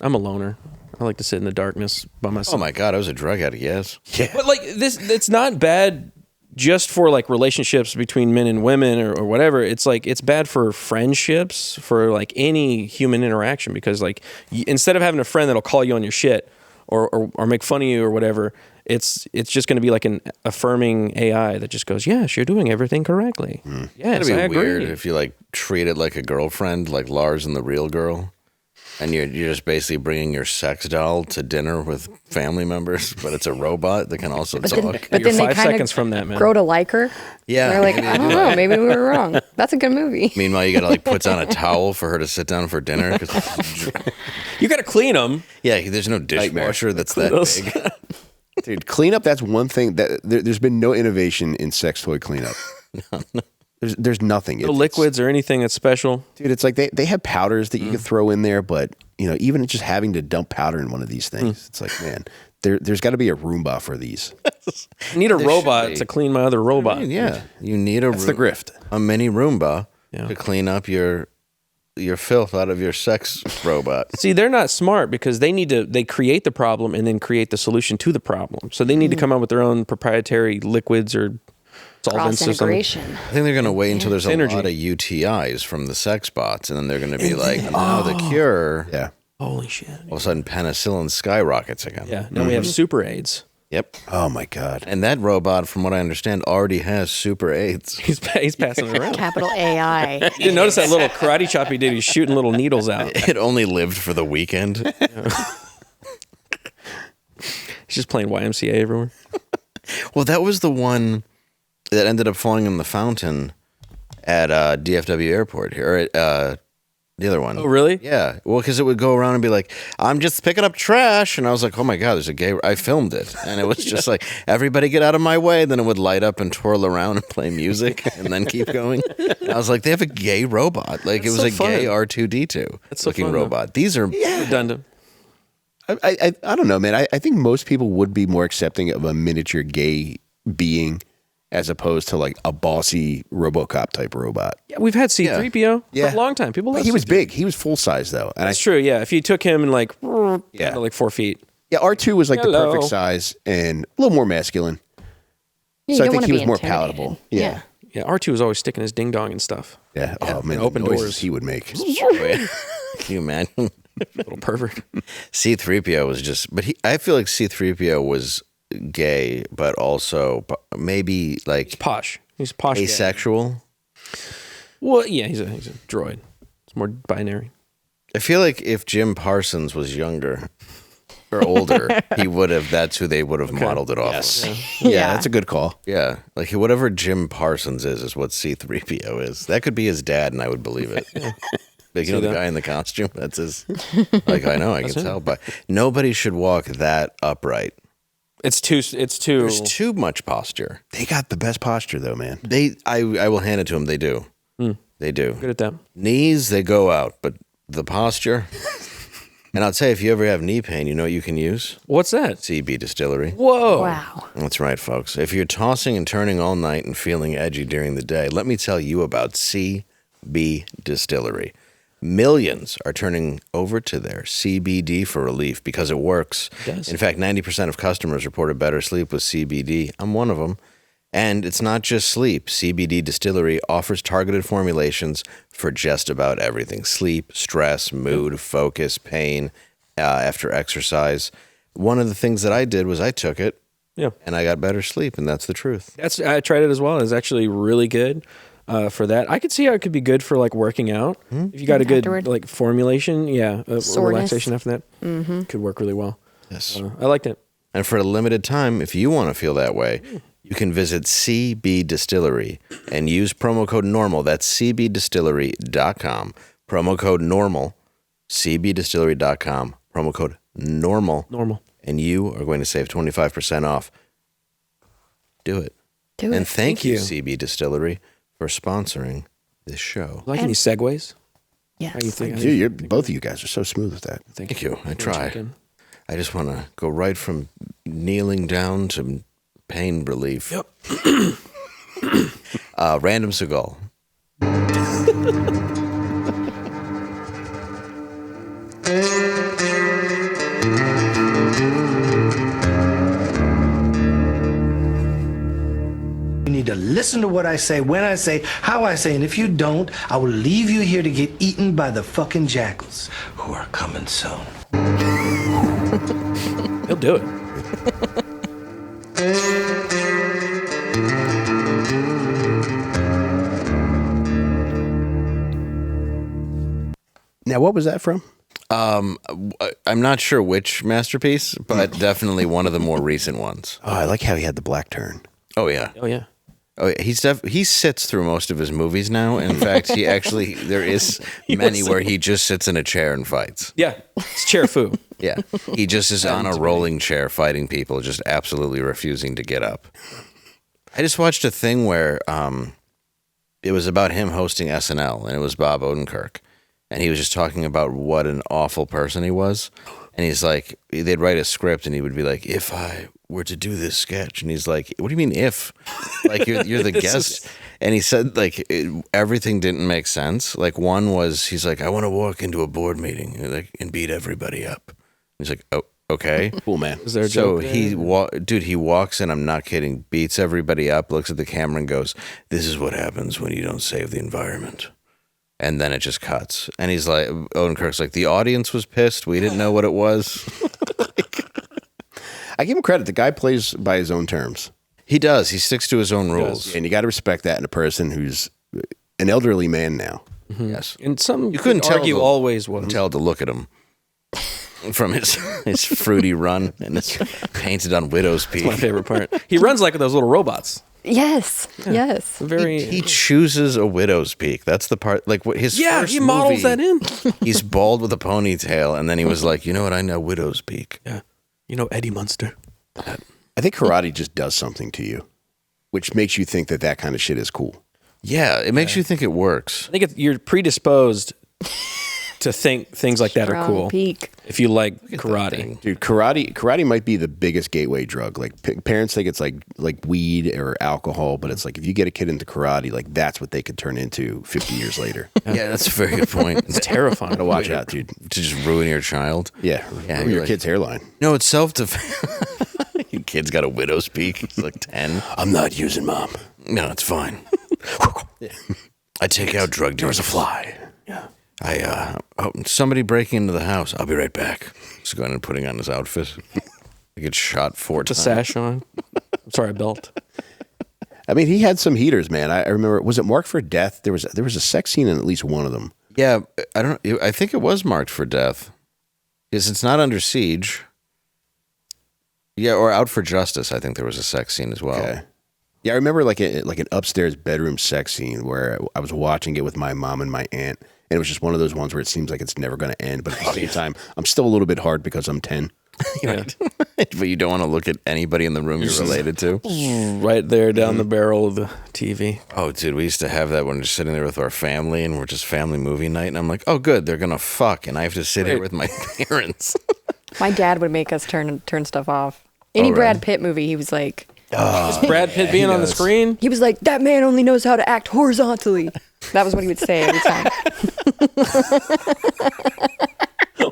I'm a loner. I like to sit in the darkness by myself.
Oh my God, I was a drug addict, yes.
But like this, it's not bad just for like relationships between men and women or whatever. It's like, it's bad for friendships, for like any human interaction, because like instead of having a friend that'll call you on your shit or make fun of you or whatever, it's just going to be like an affirming AI that just goes, yes, you're doing everything correctly. Yes,
It'd
I
be
agree.
weird if you like treat it like a girlfriend, like Lars and the Real Girl. And you're just basically bringing your sex doll to dinner with family members, but it's a robot that can also talk.
But
You're
then they
5
kind
seconds
of
from that, man.
grow to like her.
Yeah.
They're like, I don't know, maybe we were wrong. That's a good movie.
Meanwhile, you got to puts on a towel for her to sit down for dinner. 'Cause
You got to clean them.
yeah, there's no dishwasher that's that
Those-
big.
Dude, cleanup, that's one thing that there's been no innovation in sex toy cleanup. There's nothing.
No liquids or anything that's special.
Dude, it's like they have powders that you can throw in there, but even just having to dump powder in one of these things, it's like, man, there's got to be a Roomba for these.
I need a
should
robot
be.
to clean my other robot.
Yeah, you need a
That's the grift.
a mini Roomba
Yeah.
to clean up your filth out of your sex robot.
See, they're not smart because they create the problem and then create the solution to the problem. So they need to come up with their own proprietary liquids or solvents
Cross
or something.
integration.
I think they're going to wait until there's a
Synergy.
lot of UTIs from the sex bots, and then they're going to be like, now the cure.
Yeah.
Holy shit.
All of a sudden, penicillin skyrockets again.
Yeah. Now we have Super AIDS.
Yep.
Oh my God.
And that robot, from what I understand, already has super AIDS.
He's passing it around.
Capital AI.
You didn't notice that little karate chop he did? He's shooting little needles out.
It only lived for the weekend.
He's just playing YMCA everywhere.
Well, that was the one that ended up falling in the fountain at DFW Airport here. Or at, the other one.
Oh, really?
Yeah. Well, because it would go around and be like, I'm just picking up trash. And I was like, oh my God, there's a gay. I filmed it. And it was just like, everybody get out of my way. Then it would light up and twirl around and play music and then keep going. And I was like, they have a gay robot. Like, it was
so
a gay
fun.
R2D2
That's so
looking
fun, though.
robot. These are.
Redundant.
I don't know, man. I think most people would be more accepting of a miniature gay being as opposed to like a bossy RoboCop type robot.
Yeah, we've had C-3PO
Yeah.
for a long time. People love
He was
C-3PO.
big. He was full size though. And
That's true, yeah. If you took him and like,
Yeah.
down to like 4 feet.
Yeah, R2 was like the
Hello.
perfect size and a little more masculine.
You
So I
don't
think
wanna
he
be
was more
intimidated.
palatable.
Yeah.
Yeah, R2 was always sticking his ding dong and stuff.
Yeah. Oh man,
open
the noises
doors.
he would make.
Can you imagine?
Little pervert.
C-3PO was just, but I feel like C-3PO was gay, but also maybe like
Posh. He's posh. guy.
asexual.
Well, yeah, he's a droid. It's more binary.
I feel like if Jim Parsons was younger or older, he would have. That's who they would have modeled it off of.
Yeah, that's a good call.
Yeah, like whatever Jim Parsons is what C-3PO is. That could be his dad, and I would believe it. Like, the
that?
guy in the costume. That's his. Like I know, I can tell, but nobody should walk that upright.
It's too.
There's too much posture.
They got the best posture though, man.
I will hand it to them. They do. They do.
Good at that.
Knees, they go out, but the posture. And I'll tell you, if you ever have knee pain, you know what you can use?
What's that?
CB Distillery.
Whoa.
Wow.
That's right, folks. If you're tossing and turning all night and feeling edgy during the day, let me tell you about CB Distillery. Millions are turning over to their CBD for relief because it works.
It does.
In fact, 90% of customers reported better sleep with CBD. I'm one of them. And it's not just sleep. CBD Distillery offers targeted formulations for just about everything: sleep, stress, mood, focus, pain, after exercise. One of the things that I did was I took it
Yeah.
and I got better sleep, and that's the truth.
I tried it as well. It's actually really good for that. I could see how it could be good for like working out. If you got a good
Afterward.
like formulation,
Soreness.
relaxation after that could work really well.
Yes.
I liked it.
And for a limited time, if you want to feel that way, you can visit CB Distillery and use promo code NORMAL. That's cbdistillery.com. Promo code NORMAL. cbdistillery.com. Promo code NORMAL.
Normal.
And you are going to save 25% off. Do it.
Do
And
it.
thank
Thank
you,
you.
CB Distillery, for sponsoring this show.
Like any segues?
Yes.
How you think?
Dude, both of you guys are so smooth with that.
Thank you. I
We'll
try.
check in.
I just want to go right from kneeling down to pain relief.
Yep.
Random Seagull.
You need to listen to what I say, when I say, how I say, and if you don't, I will leave you here to get eaten by the fucking jackals who are coming soon.
He'll do it.
Now, what was that from?
I'm not sure which masterpiece, but definitely one of the more recent ones.
Oh, I like how he had the black turn.
Oh yeah.
Oh yeah.
Oh, yeah. He sits through most of his movies now. In fact, there is many where he just sits in a chair and fights.
Yeah, it's chair foo.
Yeah, he just is on a rolling chair fighting people, just absolutely refusing to get up. I just watched a thing where it was about him hosting SNL, and it was Bob Odenkirk, and he was just talking about what an awful person he was. And he's like, they'd write a script, and he would be like, if I were to do this sketch, and he's like, what do you mean if? Like you're the guest. And he said like everything didn't make sense. Like one was, he's like, I want to walk into a board meeting and beat everybody up. He's like, oh, okay,
Cool, man.
Is there a
so
joke there?
he walks in, I'm not kidding, beats everybody up, looks at the camera and goes, this is what happens when you don't save the environment. And then it just cuts. And he's like, Odenkirk's like, the audience was pissed. We didn't know what it was.
I give him credit. The guy plays by his own terms.
He does. He sticks to his own rules.
And you got to respect that in a person who's an elderly man now.
Yes.
And some
You couldn't tell
argue always was.
Tell to look at him from his fruity run, and it's painted on Widow's Peak.
My favorite part. He runs like those little robots.
Yes. Yes.
Very.
He chooses a widow's peak. That's the part. Like what his first
he models
movie,
that in.
He's bald with a ponytail, and then he was like, you know what? I know widow's peak.
Yeah. You know Eddie Munster.
I think karate just does something to you, which makes you think that kind of shit is cool.
Yeah, it makes you think it works.
I think you're predisposed to think things like that are
Strong
cool.
peak.
If you like karate.
Dude, karate might be the biggest gateway drug. Like parents think it's like weed or alcohol, but it's like if you get a kid into karate, like that's what they could turn into 50 years later.
Yeah, that's a very good point.
It's terrifying.
Gotta watch out, dude.
To just ruin your child.
Yeah,
Yeah,
ruin
you're
your
like-
kid's hairline.
No, it's self-defense. Your kid's got a widow's peak. He's like 10.
I'm not using mom.
No, it's fine. I take out drug dealers.
There's a fly.
Somebody breaking into the house. I'll be right back. He's going and putting on his outfit. He gets shot 4
The
times.
sash on. I'm sorry, a belt.
I mean, he had some heaters, man. I remember. Was it Marked for Death? There was a sex scene in at least one of them.
Yeah, I don't. I think it was marked for death because it's not Under Siege. Yeah, or Out for Justice. I think there was a sex scene as well.
Okay. Yeah, I remember like an upstairs bedroom sex scene where I was watching it with my mom and my aunt, and it was just one of those ones where it seems like it's never going to end, but at the same time, I'm still a little bit hard because I'm 10.
Yeah.
But you don't want to look at anybody in the room you're related to.
Right there down the barrel of the TV.
Oh, dude, we used to have that when we're just sitting there with our family and we're just family movie night, and I'm like, oh, good, they're gonna fuck, and I have to sit here with my parents.
My dad would make us turn stuff off. Any
right.
Brad Pitt movie, he was like,
Brad Pitt being on the screen.
he was like, that man only knows how to act horizontally. That was what he would say every time.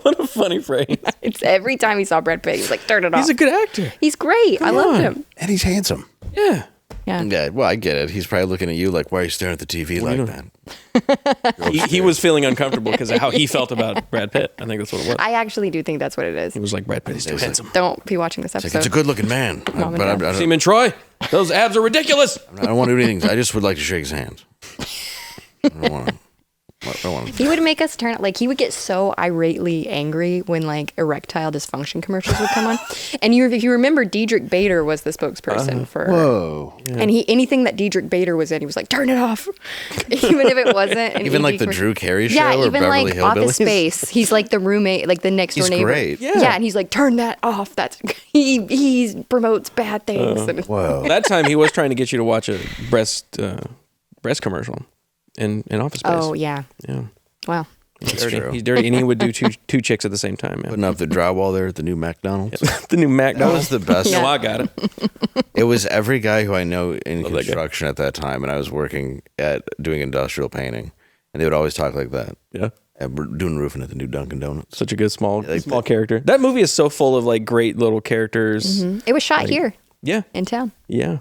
What a funny phrase.
It's every time he saw Brad Pitt, he was like, turn it off.
He's a good actor.
He's great. I loved him.
And he's handsome.
Yeah.
Yeah.
Yeah, well, I get it. He's probably looking at you like, why are you staring at the TV like that?
He was feeling uncomfortable because of how he felt about Brad Pitt. I think that's what it was.
I actually do think that's what it is.
He was like, Brad Pitt is too handsome.
Don't be watching this
It's
episode.
like, it's a good-looking man,
Mom and
but
Dad.
I
See him in Troy? Those abs are ridiculous.
don't want to do anything. I just would like to shake his hand. I don't want to.
He would make us turn, like, he would get so irately angry when, like, erectile dysfunction commercials would come on. And if you remember, Diedrich Bader was the spokesperson for.
Whoa.
And anything that Diedrich Bader was in, he was like, turn it off. Even if it wasn't. an
Even like
ED
the
commercial.
Drew Carey show
Yeah,
or
even
Beverly
like
Hillbillies.
Office Space. He's like the roommate, like the next door
He's
neighbor.
great.
Yeah, and he's like, turn that off. That's he promotes bad things. And-
Whoa.
That time he was trying to get you to watch a breast commercial in Office Space.
Oh yeah.
Yeah.
Wow.
He's
That's
dirty.
true.
He's dirty, and he would do two chicks at the same time. Yeah.
Putting up the drywall there at the new McDonald's.
The new Mac.
That was the best.
No, I got it.
It was every guy who I know in
Love that guy.
construction at that time, and I was working at doing industrial painting, and they would always talk like that.
Yeah.
And we're doing roofing at the new Dunkin' Donuts.
Such a good small character. That movie is so full of like great little characters.
It was shot here
Yeah.
in town.
Yeah.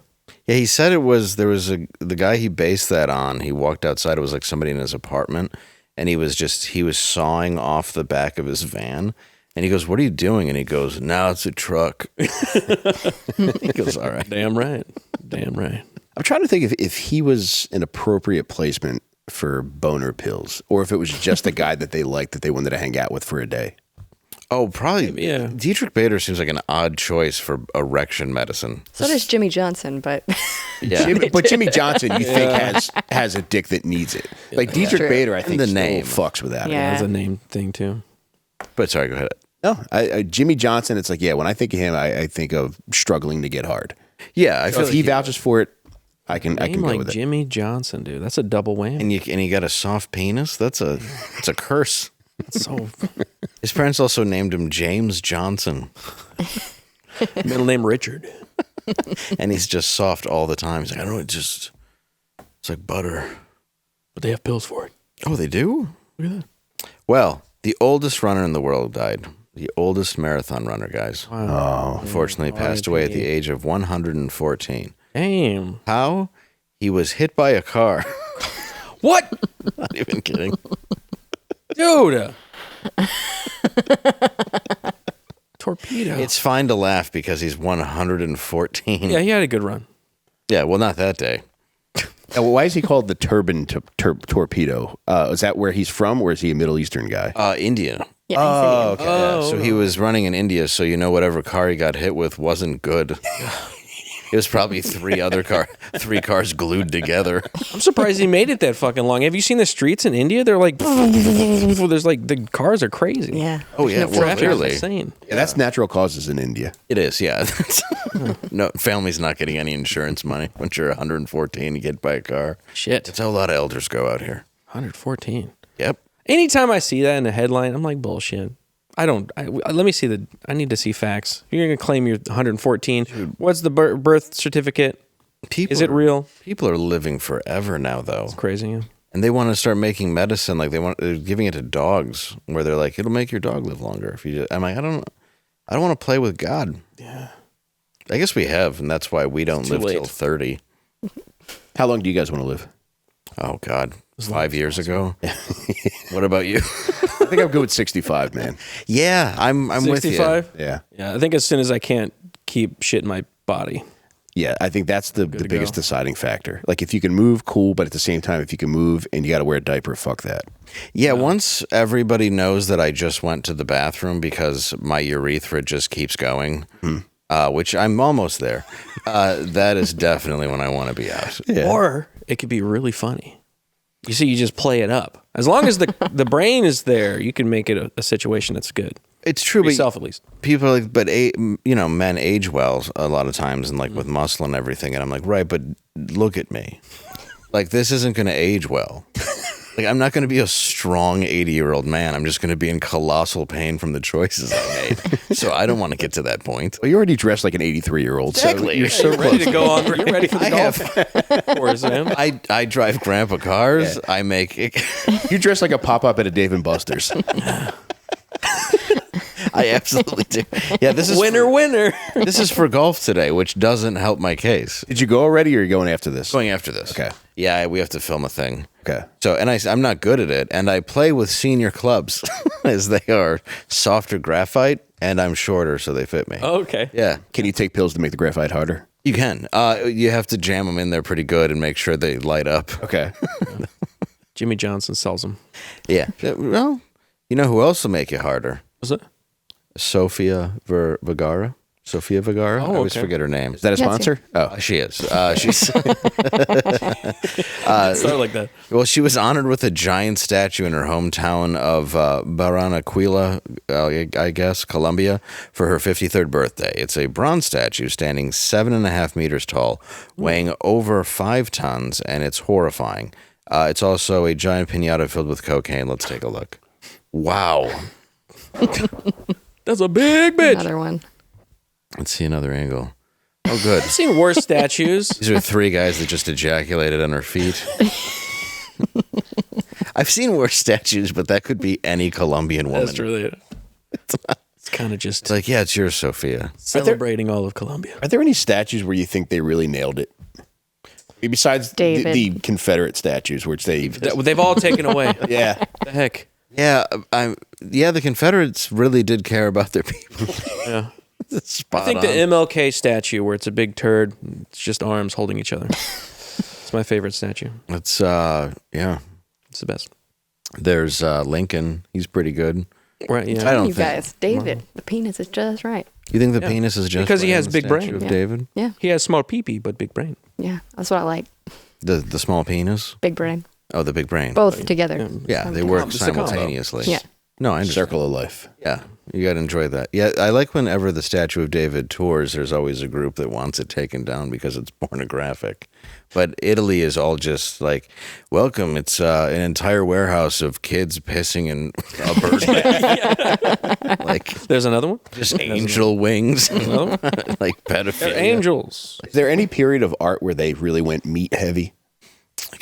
Yeah, he said the guy he based that on. He walked outside. It was like somebody in his apartment, and he was sawing off the back of his van. And he goes, "What are you doing?" And he goes, "Now it's a truck." He goes, "All right."
Damn right. Damn right.
I'm trying to think if he was an appropriate placement for boner pills, or if it was just a guy that they liked that they wanted to hang out with for a day.
Oh, probably.
Yeah.
Dietrich Bader seems like an odd choice for erection medicine.
So does Jimmy Johnson, but
Yeah.
But Jimmy Johnson, you think has a dick that needs it. Like Dietrich
True.
Bader, I think
the
still
name.
fucks without it.
Yeah.
That's a name thing too.
But sorry, go ahead.
No, Jimmy Johnson. It's like, yeah, when I think of him, I think of struggling to get hard.
Yeah, I
So
feel
if
like
he vouches for it, I can
Name
go
like
with it.
Jimmy Johnson, dude. That's a double whammy.
and you got a soft penis. It's a curse.
So
His parents also named him James Johnson,
middle name Richard.
and he's just soft all the time. He's like, I don't know, it's like butter.
But they have pills for it.
Oh, they do?
Look at that.
Well, the oldest runner in the world died. The oldest marathon runner, guys.
Oh,
Unfortunately, passed away at the age of 114.
Damn.
How? He was hit by a car.
What?
Not even kidding.
Dude. Torpedo.
It's fine to laugh because he's 114.
Yeah, he had a good run.
Yeah, well, not that day.
why is he called the turban torpedo? Is that where he's from, or is he a Middle Eastern guy?
India.
yeah, he's Indian.
Yeah, so he was running in India, so whatever car he got hit with wasn't good. It was probably three cars glued together.
I'm surprised he made it that fucking long. Have you seen the streets in India? They're like, there's like, the cars are crazy.
Yeah.
Oh yeah,
No
well,
Traffic is
clearly
insane.
Yeah, that's natural causes in India.
it is. Yeah, no family's not getting any insurance money when you're 114. You get hit by a car.
Shit.
That's how a lot of elders go out here.
114.
Yep.
Anytime I see that in a headline, I'm like, bullshit. Let me see I need to see facts. You're going to claim you're 114. What's the birth certificate? Is it real?
People are living forever now, though,
It's crazy. Yeah.
and they want to start making medicine. Like they're giving it to dogs, where they're like, it'll make your dog live longer if you. I'm like, I don't want to play with God.
Yeah.
I guess we have, and that's why we don't
too
live till
late.
30.
How long do you guys want to live?
Oh God, 5 years ago. What about you?
I think I'm good with 65, man.
Yeah, I'm with you.
65?
Yeah.
Yeah, I think as soon as I can't keep shit in my body.
Yeah, I think that's the
to
biggest
go.
deciding factor. Like, if you can move, cool, but at the same time, if you can move and you got to wear a diaper, fuck that.
Yeah, once everybody knows that I just went to the bathroom because my urethra just keeps going, which I'm almost there, that is definitely when I want to be out.
Yeah.
Or it could be really funny. You see, you just play it up. As long as the brain is there, you can make it a situation that's good.
It's true,
For
but
yourself, at least.
people are like, but men age well a lot of times, and like with muscle and everything, and I'm like, right, but look at me, like this isn't going to age well. Like I'm not going to be a strong 80-year-old man. I'm just going to be in colossal pain from the choices I made. So I don't want to get to that point.
Well, you already dressed like an 83-year-old.
Exactly.
So you're so
Ready
close.
to go on? You're ready for the golf course, Sam.
I drive grandpa cars. I make
You dress like a pop-up at a Dave & Buster's.
I absolutely do. Yeah, this is
Winner.
This is for golf today, which doesn't help my case.
Did you go already, or are you going after this?
Going after this.
Okay.
Yeah, we have to film a thing.
Okay.
So, and I'm not good at it, and I play with senior clubs, as they are softer graphite, and I'm shorter, so they fit me.
Okay.
Yeah,
Can you take pills to make the graphite harder?
you can. You have to jam them in there pretty good and make sure they light up.
Okay.
Jimmy Johnson sells them.
Yeah. Well, you know who else will make you harder?
Was it?
Sofia Vergara. Sofia Vergara. I always
okay.
forget her name.
Is that a sponsor? Oh.
She is. She's
Started like that.
well. She was honored with a giant statue in her hometown of Barranquilla, I guess, Colombia, for her 53rd birthday. It's a bronze statue standing 7.5 meters tall, weighing over 5 tons, and it's horrifying. It's also a giant piñata filled with cocaine. Let's take a look. Wow.
That's a big bitch.
Another one.
Let's see another angle. Oh, good.
I've seen worse statues.
These are 3 guys that just ejaculated on her feet. I've seen worse statues, but that could be any Colombian woman.
That's really it. It's kind of just
It's like, yeah, it's yours, Sophia.
celebrating all of Colombia.
Are there any statues where you think they really nailed it? Besides
David.
the Confederate statues, which
They've all taken away.
yeah.
The heck?
Yeah, the Confederates really did care about their people.
Yeah.
Spot
I think
on.
the MLK statue where it's a big turd, it's just arms holding each other. It's my favorite statue.
It's yeah.
It's the best.
There's Lincoln. He's pretty good.
Right, yeah.
I don't
You
think.
guys, David, the penis is just right.
You think the penis is just
Because he
right
has
on the
big brain.
statue of
Yeah.
David?
Yeah,
He has small pee-pee, but big brain.
yeah, that's what I like.
The small penis?
Big brain,
Oh, the big brain.
both together.
Yeah, they work
It's a combo.
simultaneously.
Yeah.
No, I understand.
Circle of life.
Yeah, you got to enjoy that. Yeah, I like whenever the Statue of David tours, there's always a group that wants it taken down because it's pornographic. But Italy is all just like, welcome. It's an entire warehouse of kids pissing in a bird bath. Like,
There's another one?
just angel wings.
Another one?
Like pedophilia.
They're angels.
Is there any period of art where they really went meat heavy?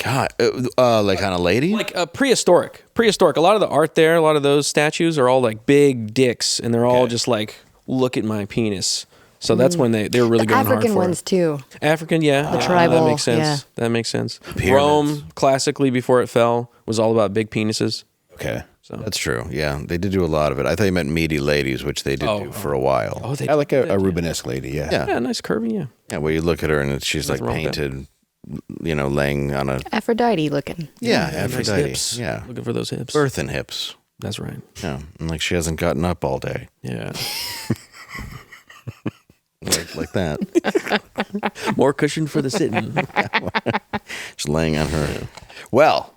God, like on a lady?
Like prehistoric. Prehistoric. A lot of the art there, a lot of those statues are all like big dicks, and they're all just like, look at my penis. So that's when they're really
The
going hard
African
for
ones
it.
too.
African, yeah.
The
That
tribal,
makes sense.
yeah.
That makes sense.
Pyramids.
Rome, classically, before it fell, was all about big penises.
Okay.
So.
That's true. Yeah, they did do a lot of it. I thought you meant meaty ladies, which they did do for a while.
Oh, they
I like a
did that,
Rubenesque lady, yeah.
Yeah.
yeah, nice curvy, yeah.
Yeah, where you look at her and she's like
Nothing wrong with that.
painted, laying on a
Aphrodite looking.
yeah,
Nice
Aphrodite.
hips.
Yeah,
Looking for those hips.
birthing hips.
That's right.
Yeah, and like she hasn't gotten up all day,
Yeah.
like that.
More cushion for the sitting.
Just laying on her. Well,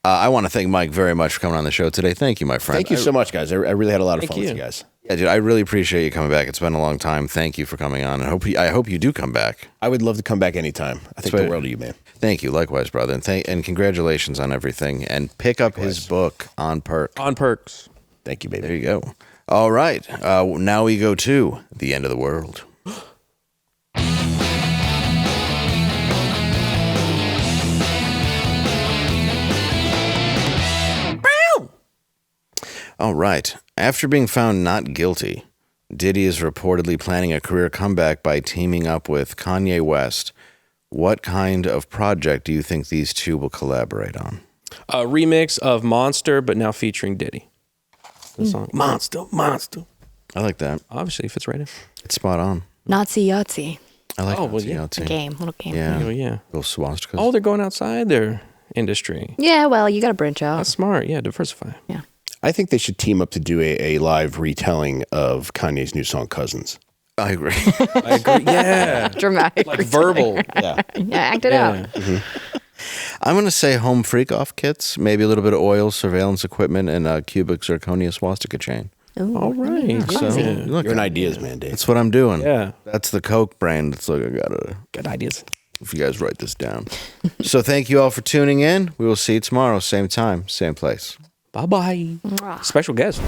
I want to thank Mike very much for coming on the show today. Thank you, my friend.
Thank you so much, guys. I really had a lot of
Thank
fun with
you.
you guys.
Yeah, dude, I really appreciate you coming back. It's been a long time. Thank you for coming on. I hope you do come back.
I would love to come back anytime. I think
Sweet.
the world of you, man.
Thank you, likewise, brother, and congratulations on everything. And pick up his book on Perk.
On Percs.
Thank you, baby.
There you go. All right, now we go to the end of the world. All right. After being found not guilty, Diddy is reportedly planning a career comeback by teaming up with Kanye West. What kind of project do you think these two will collaborate on?
A remix of Monster, but now featuring Diddy. The song Monster, Monster.
I like that.
Obviously, fits right in.
It's spot on.
Nazi Yahtzee.
I like
Oh, well,
Nazi
yeah.
Yahtzee.
A game, little game.
Yeah.
Oh, yeah.
Little swastikas.
Oh, they're going outside their industry.
Yeah, well, you got to branch out.
That's smart. Yeah, diversify.
Yeah.
I think they should team up to do a live retelling of Kanye's new song, Cousins.
I agree.
I agree. Yeah.
Dramatic.
Like verbal.
Yeah.
Yeah, act it out.
I'm going to say home freak-off kits, maybe a little bit of oil, surveillance equipment, and a cubic zirconia swastika chain.
Ooh,
All right.
So,
Yeah.
look,
You're an ideas man, Dave.
that's what I'm doing.
Yeah.
That's the Coke brand. It's like I got to,
Good ideas.
if you guys write this down. So thank you all for tuning in. We will see you tomorrow, same time, same place.
Bye-bye. Special guest.